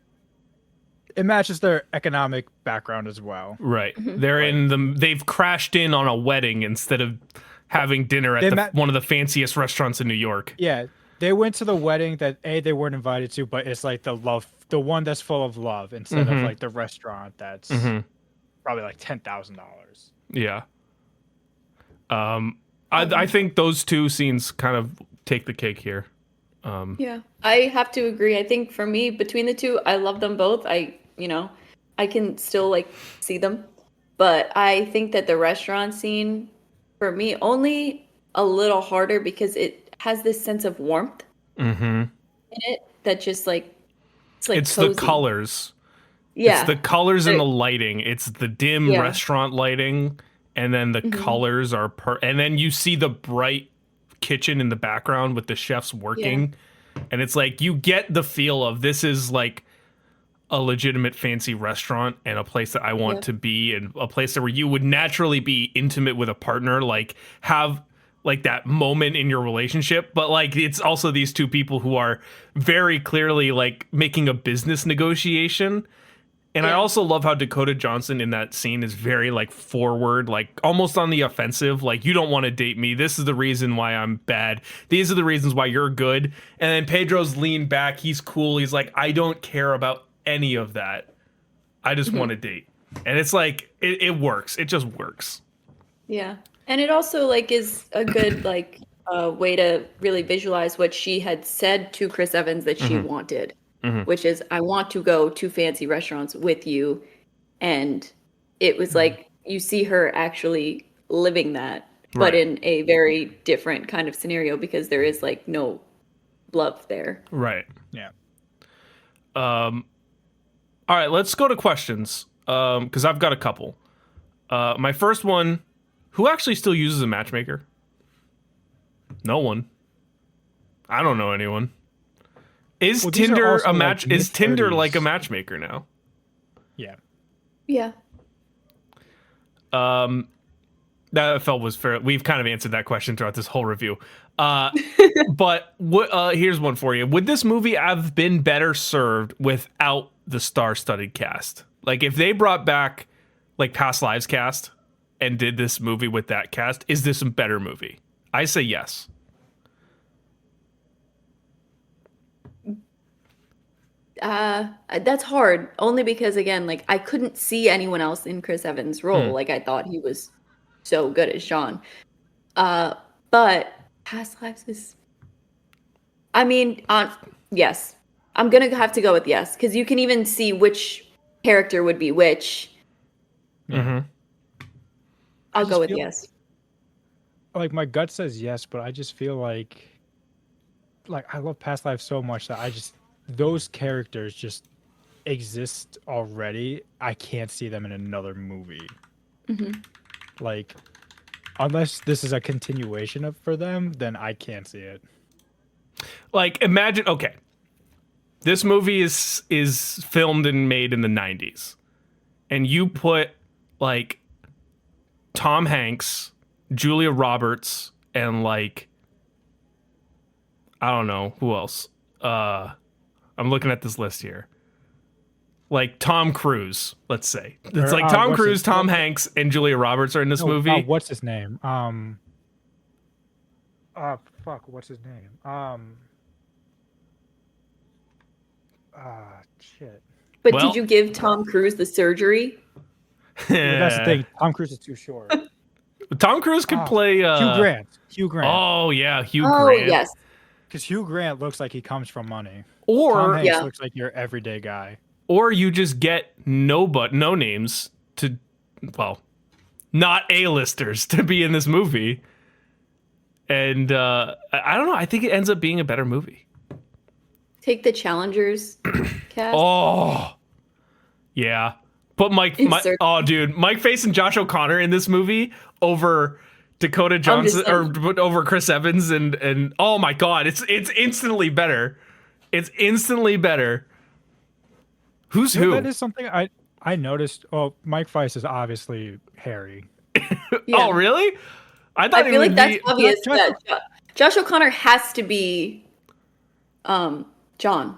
it matches their economic background as well. Right. They're they've crashed in on a wedding instead of having dinner at one of the fanciest restaurants in New York. Yeah. They went to the wedding that they weren't invited to, but it's like the one that's full of love instead of like the restaurant that's probably like $10,000. Yeah. I think those two scenes kind of take the cake here. Yeah, I have to agree. I think for me, between the two, I love them both. I can still like see them, but I think that the restaurant scene for me only a little harder because it has this sense of warmth in it that just like it's the colors. Yeah, it's the colors and the lighting. It's the dim restaurant lighting, and then the colors are and then you see the bright kitchen in the background with the chefs working, and it's like you get the feel of this is like a legitimate fancy restaurant and a place that I want to be, and a place where you would naturally be intimate with a partner, like have like that moment in your relationship, but like it's also these two people who are very clearly like making a business negotiation. And I also love how Dakota Johnson in that scene is very like forward, like almost on the offensive. Like, you don't want to date me. This is the reason why I'm bad. These are the reasons why you're good. And then Pedro's leaned back. He's cool. He's like, I don't care about any of that. I just want to date. And it's like, it works. It just works. Yeah. And it also like is a good like way to really visualize what she had said to Chris Evans that she wanted, which is, I want to go to fancy restaurants with you. And it was like you see her actually living that, but in a very different kind of scenario because there is like no love there. Right. Yeah. All right, let's go to questions because I've got a couple. My first one. Who actually still uses a matchmaker? No one. I don't know anyone. Is Tinder a match? Is Tinder like a matchmaker now? Yeah. Yeah. That I felt was fair. We've kind of answered that question throughout this whole review. But here's one for you. Would this movie have been better served without the star-studded cast? Like if they brought back like Past Lives cast and did this movie with that cast, is this a better movie? I say yes. That's hard, only because again, like I couldn't see anyone else in Chris Evans' role. Like I thought he was so good as Sean. But Past Lives is, I mean, yes, I'm gonna have to go with yes, because you can even see which character would be which. I'll go with yes. Like my gut says yes, but I just feel like I love Past Lives so much that those characters just exist already. I can't see them in another movie. Mm-hmm. Like, unless this is a continuation for them, then I can't see it. Like, imagine, okay, this movie is filmed and made in the 90s, and you put like Tom Hanks, Julia Roberts, and like, I don't know who else. I'm looking at this list here. Like Tom Cruise, let's say. It's like Tom Cruise, Tom Hanks, and Julia Roberts are in this movie. What's his name? What's his name? Shit. But did you give Tom Cruise the surgery? That's the thing. Tom Cruise is too short. Tom Cruise could play Hugh Grant. Oh yeah, Hugh Grant. Oh yes. Because Hugh Grant looks like he comes from money. Or Tom Hanks looks like your everyday guy. Or you just get no names to, well, not A-listers to be in this movie. And I don't know. I think it ends up being a better movie. Take the Challengers cast. Oh, yeah. Put Mike Face and Josh O'Connor in this movie over Dakota Johnson or over Chris Evans and oh my God, it's instantly better. It's instantly better. Who's who? That is something I noticed. Oh, Mike Face is obviously Harry. Yeah. Oh, really? I feel like that's obvious that Josh O'Connor has to be John. Yeah,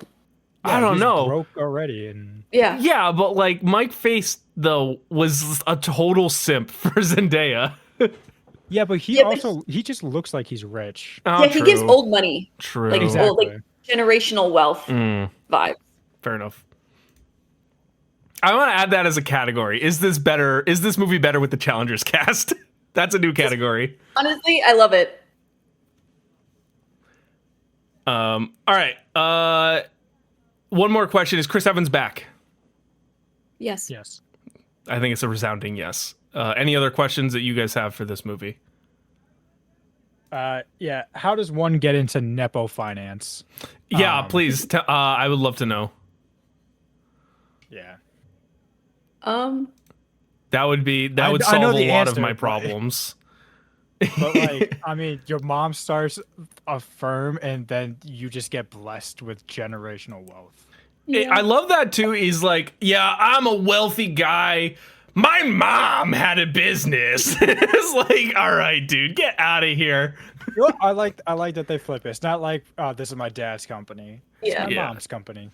I don't know. Broke already, and yeah, but like Mike Face though was a total simp for Zendaya. Yeah, but he just looks like he's rich. Oh, yeah, he gives old money. True. Like exactly. old, like generational wealth vibes. Fair enough. I want to add that as a category. Is this movie better with the Challengers cast? That's a new category. Honestly, I love it. All right. One more question. Is Chris Evans back? Yes. Yes. I think it's a resounding yes. Any other questions that you guys have for this movie? Yeah. How does one get into Nepo finance? Yeah, please. I would love to know. Yeah. That would solve a lot of my problems. But like, I mean, your mom starts a firm and then you just get blessed with generational wealth. Yeah. I love that too. He's like, yeah, I'm a wealthy guy. My mom had a business. It's like, all right, dude, get out of here. You know, I like that they flip it. It's not like, this is my dad's company. It's my mom's company.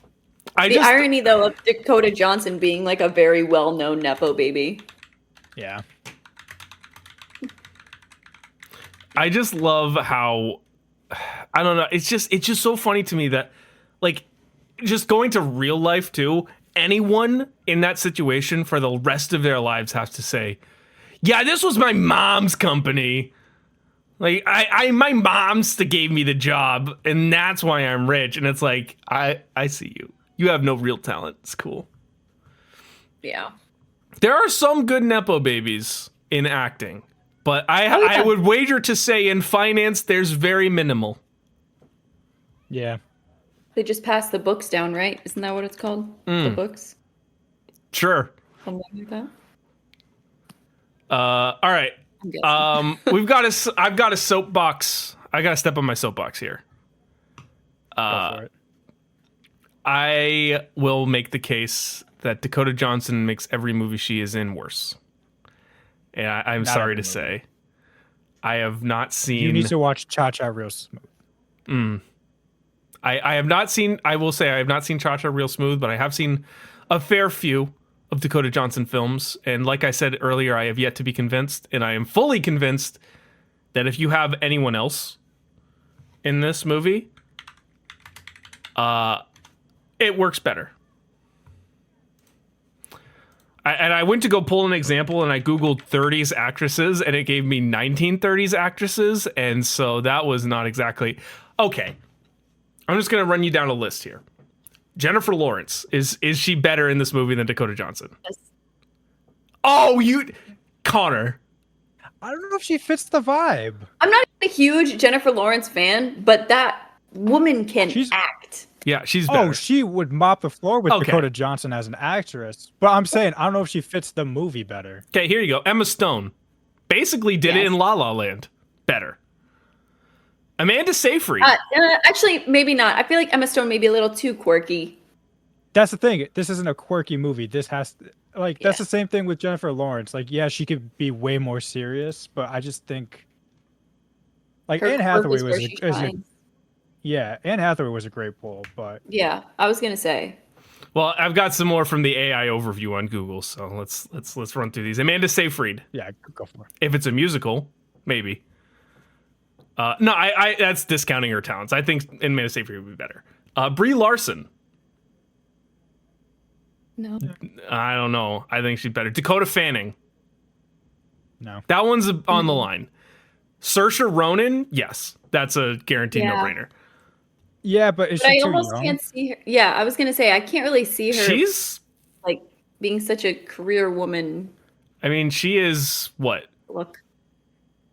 The irony, though, of Dakota Johnson being like a very well-known Nepo baby. Yeah. I just love how, I don't know. It's just so funny to me that, like, just going to real life too. Anyone in that situation for the rest of their lives has to say, "Yeah, this was my mom's company. Like, my mom's gave me the job, and that's why I'm rich." And it's like, I see you. You have no real talent. It's cool. Yeah. There are some good Nepo babies in acting, but I would wager to say in finance, there's very minimal. Yeah. They just passed the books down, right? Isn't that what it's called? The books? Sure. Something like that. All right. I've got a soapbox. I got to step on my soapbox here. Go for it. I will make the case that Dakota Johnson makes every movie she is in worse. And I'm sorry to say, I have not seen. You need to watch Cha-Cha Real Smooth. I have not seen. I will say I have not seen Cha-Cha Real Smooth, but I have seen a fair few of Dakota Johnson films. And like I said earlier, I have yet to be convinced, and I am fully convinced that if you have anyone else in this movie, it works better. I went to go pull an example, and I Googled 30s actresses, and it gave me 1930s actresses, and so that was not exactly... Okay, I'm just going to run you down a list here. Jennifer Lawrence, is she better in this movie than Dakota Johnson? Yes. Oh, Connor. I don't know if she fits the vibe. I'm not a huge Jennifer Lawrence fan, but that woman can act. Yeah, she's better. Oh, she would mop the floor with Okay. Dakota Johnson as an actress. But I'm saying, I don't know if she fits the movie better. Okay, here you go. Emma Stone basically did it in La La Land. Better. Amanda Seyfried. Actually, maybe not. I feel like Emma Stone may be a little too quirky. That's the thing. This isn't a quirky movie. This has that's the same thing with Jennifer Lawrence. Like, yeah, she could be way more serious, but I just think like Anne Hathaway was Anne Hathaway was a great pull, but yeah, I was gonna say. Well, I've got some more from the AI overview on Google, so let's run through these. Amanda Seyfried. Yeah, go for it. If it's a musical, maybe. No, I that's discounting her talents. I think Amanda Seyfried would be better. Brie Larson. No. I don't know. I think she's better. Dakota Fanning. No. That one's on the line. Saoirse Ronan, yes. That's a guaranteed no-brainer. Yeah, but is she I too almost young? can't see her. Yeah, I was gonna say I can't really see her. She's like being such a career woman. I mean, she is what? Look.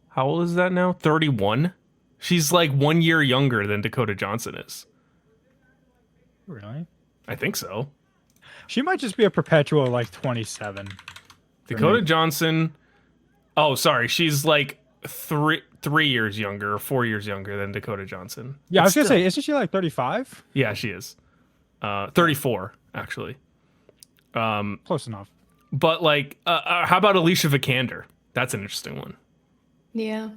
How old is that now? 31? She's like 1 year younger than Dakota Johnson is. Really? I think so. She might just be a perpetual like 27. Dakota Johnson. Oh, sorry. She's like 3 years younger or 4 years younger than Dakota Johnson. Yeah, I was going to say, isn't she like 35? Yeah, she is. 34, actually. Close enough. But like, how about Alicia Vikander? That's an interesting one. Yeah.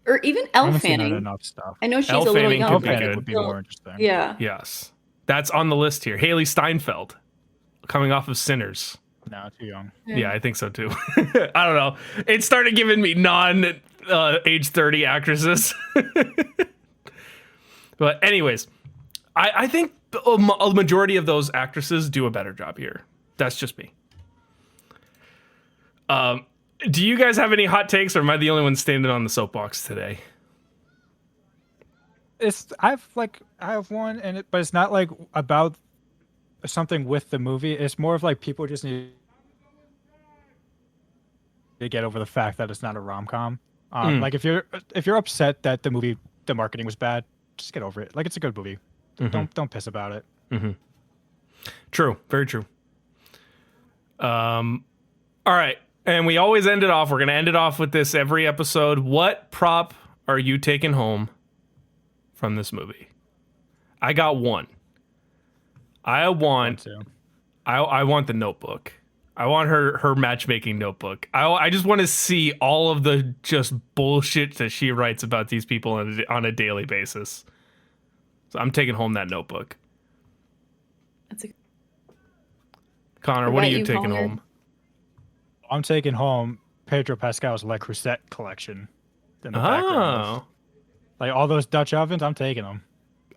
Or even Elle Fanning. Enough stuff. I know she's a little young. Elle Fanning would be more interesting. Yeah. Yes. That's on the list here. Haley Steinfeld, coming off of Sinners. No, too young. Yeah, I think so too. I don't know. It started giving me age 30 actresses. But anyways, I think a majority of those actresses do a better job here. That's just me. Do you guys have any hot takes, or am I the only one standing on the soapbox today? I have one, but it's not like about something with the movie. It's more of like people just need to get over the fact that it's not a rom-com. Like if you're upset that the marketing was bad, just get over it. Like, it's a good movie. Don't piss about it. Mm-hmm. True, very true. All right, and we always end it off. We're gonna end it off with this every episode. What prop are you taking home from this movie? I got one. I want the Notebook. I want her matchmaking notebook. I just want to see all of the just bullshit that she writes about these people on a daily basis. So I'm taking home that Notebook. Connor, what are you taking home? I'm taking home Pedro Pascal's Le Creuset collection. In the background. Like all those Dutch ovens, I'm taking them.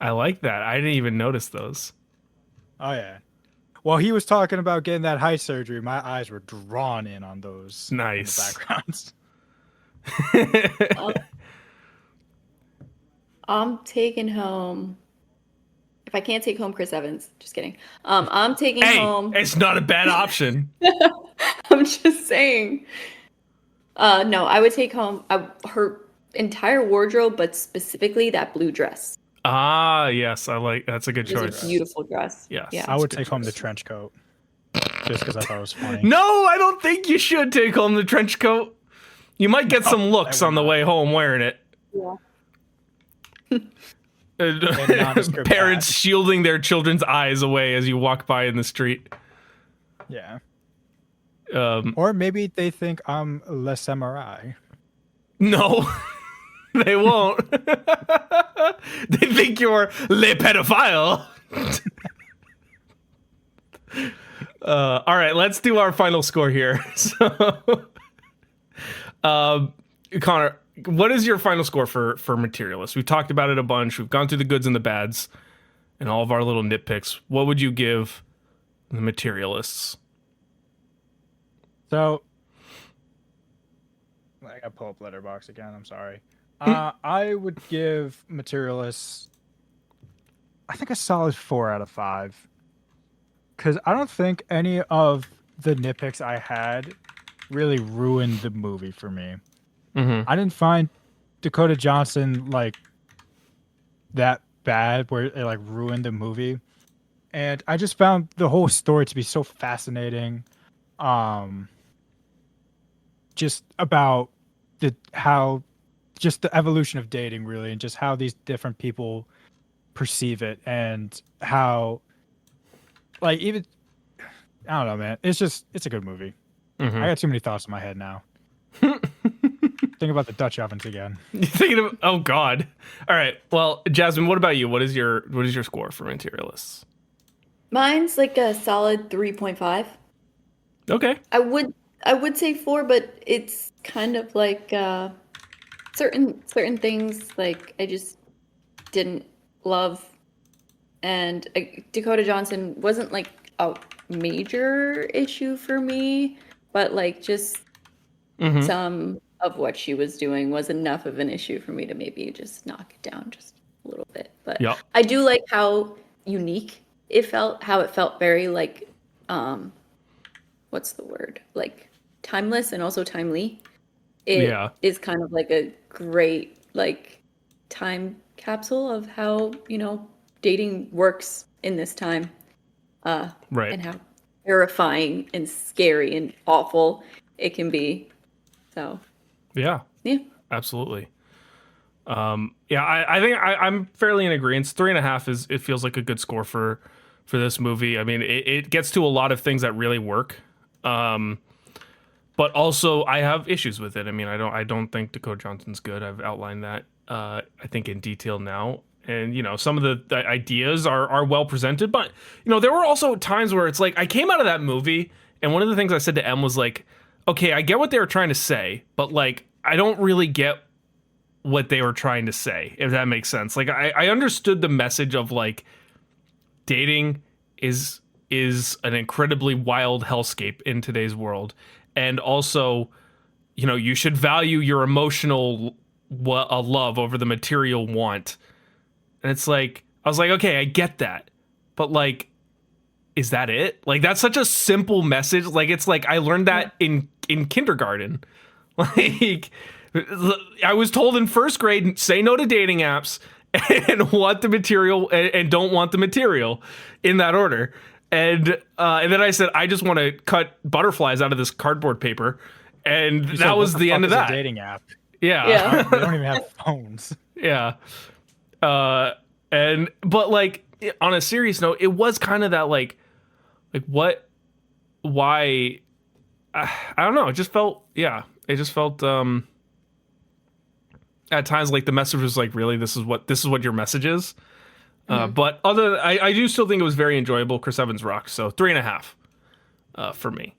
I like that. I didn't even notice those. Oh, yeah. Well, he was talking about getting that height surgery. My eyes were drawn in on those. Nice. In the backgrounds. I'm taking home. If I can't take home Chris Evans, just kidding. I'm taking home. It's not a bad option. I'm just saying. No, I would take home her entire wardrobe, but specifically that blue dress. Ah, yes, that's a good choice. It's a beautiful dress. Yes. Yeah. I would take home the trench coat. Just because I thought it was funny. No, I don't think you should take home the trench coat. You might get some looks on the way home wearing it. Yeah. Parents shielding their children's eyes away as you walk by in the street. Yeah. Or maybe they think I'm Le Samurai. No, they won't. They think you're Le Pedophile. All right, let's do our final score here. So, Connor, what is your final score for Materialists? We've talked about it a bunch. We've gone through the goods and the bads and all of our little nitpicks. What would you give the Materialists? So, I gotta pull up Letterboxd again. I'm sorry. I would give Materialists, I think, a solid 4 out of 5. Because I don't think any of the nitpicks I had really ruined the movie for me. Mm-hmm. I didn't find Dakota Johnson like that bad where it like ruined the movie. And I just found the whole story to be so fascinating. Just about just the evolution of dating, really, and just how these different people perceive it, and how, like, even I don't know, man. It's a good movie. I got too many thoughts in my head now. Think about the Dutch ovens again. You thinking of? Oh God! All right. Well, Jasmine, what about you? What is your score for Materialists? Mine's like a solid 3.5. Okay. I would say 4, but it's kind of like certain things like I just didn't love, and Dakota Johnson wasn't like a major issue for me, but like just some of what she was doing was enough of an issue for me to maybe just knock it down just a little bit. But I do like how unique it felt, how it felt very like what's the word, like timeless and also timely. It is kind of like a great like time capsule of how, you know, dating works in this time, and how terrifying and scary and awful it can be. So yeah, absolutely. I think I'm fairly in agreement. 3.5 it feels like a good score for this movie. I mean, it gets to a lot of things that really work. But also I have issues with it. I mean, I don't think Dakota Johnson's good. I've outlined that I think in detail now. And, you know, some of the ideas are well presented, but, you know, there were also times where it's like I came out of that movie and one of the things I said to Em was like, okay, I get what they were trying to say, but like I don't really get what they were trying to say, if that makes sense. Like I understood the message of like dating is an incredibly wild hellscape in today's world. And also, you know, you should value your emotional love over the material want. And it's like, I was like, okay, I get that. But like, is that it? Like, that's such a simple message. Like, it's like, I learned that in kindergarten. Like, I was told in first grade, say no to dating apps and want the material and don't want the material in that order. And then I said, I just want to cut butterflies out of this cardboard paper. And that was the end of that. A dating app. Yeah. They don't even have phones. Yeah. But like on a serious note, it was kind of that like what, why, I don't know. It just felt at times like the message was like, really, this is what your message is. But I do still think it was very enjoyable. Chris Evans rocked. So 3.5 for me.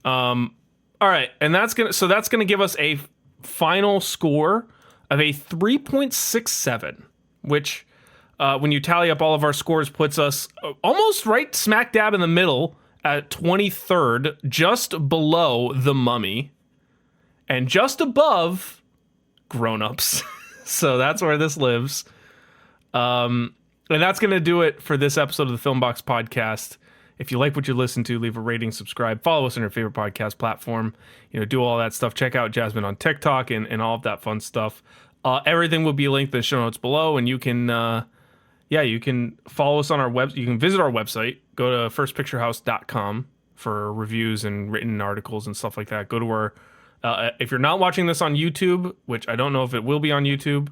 All right. And that's gonna give us a final score of a 3.67, which when you tally up all of our scores puts us almost right smack dab in the middle at 23rd, just below The Mummy and just above Grown Ups. So that's where this lives. And that's going to do it for this episode of the Filmbox Podcast. If you like what you listen to, leave a rating, subscribe, follow us on your favorite podcast platform, you know, do all that stuff. Check out Jasmine on TikTok and all of that fun stuff. Everything will be linked in the show notes below, and you can, you can follow us on our web. You can visit our website, go to firstpicturehouse.com for reviews and written articles and stuff like that. Go to our, if you're not watching this on YouTube, which I don't know if it will be on YouTube,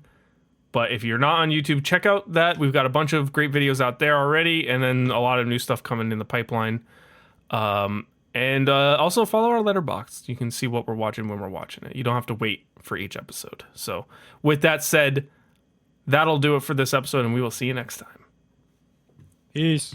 but if you're not on YouTube, check out that. We've got a bunch of great videos out there already, and then a lot of new stuff coming in the pipeline. And also follow our Letterboxd. You can see what we're watching when we're watching it. You don't have to wait for each episode. So with that said, that'll do it for this episode, and we will see you next time. Peace.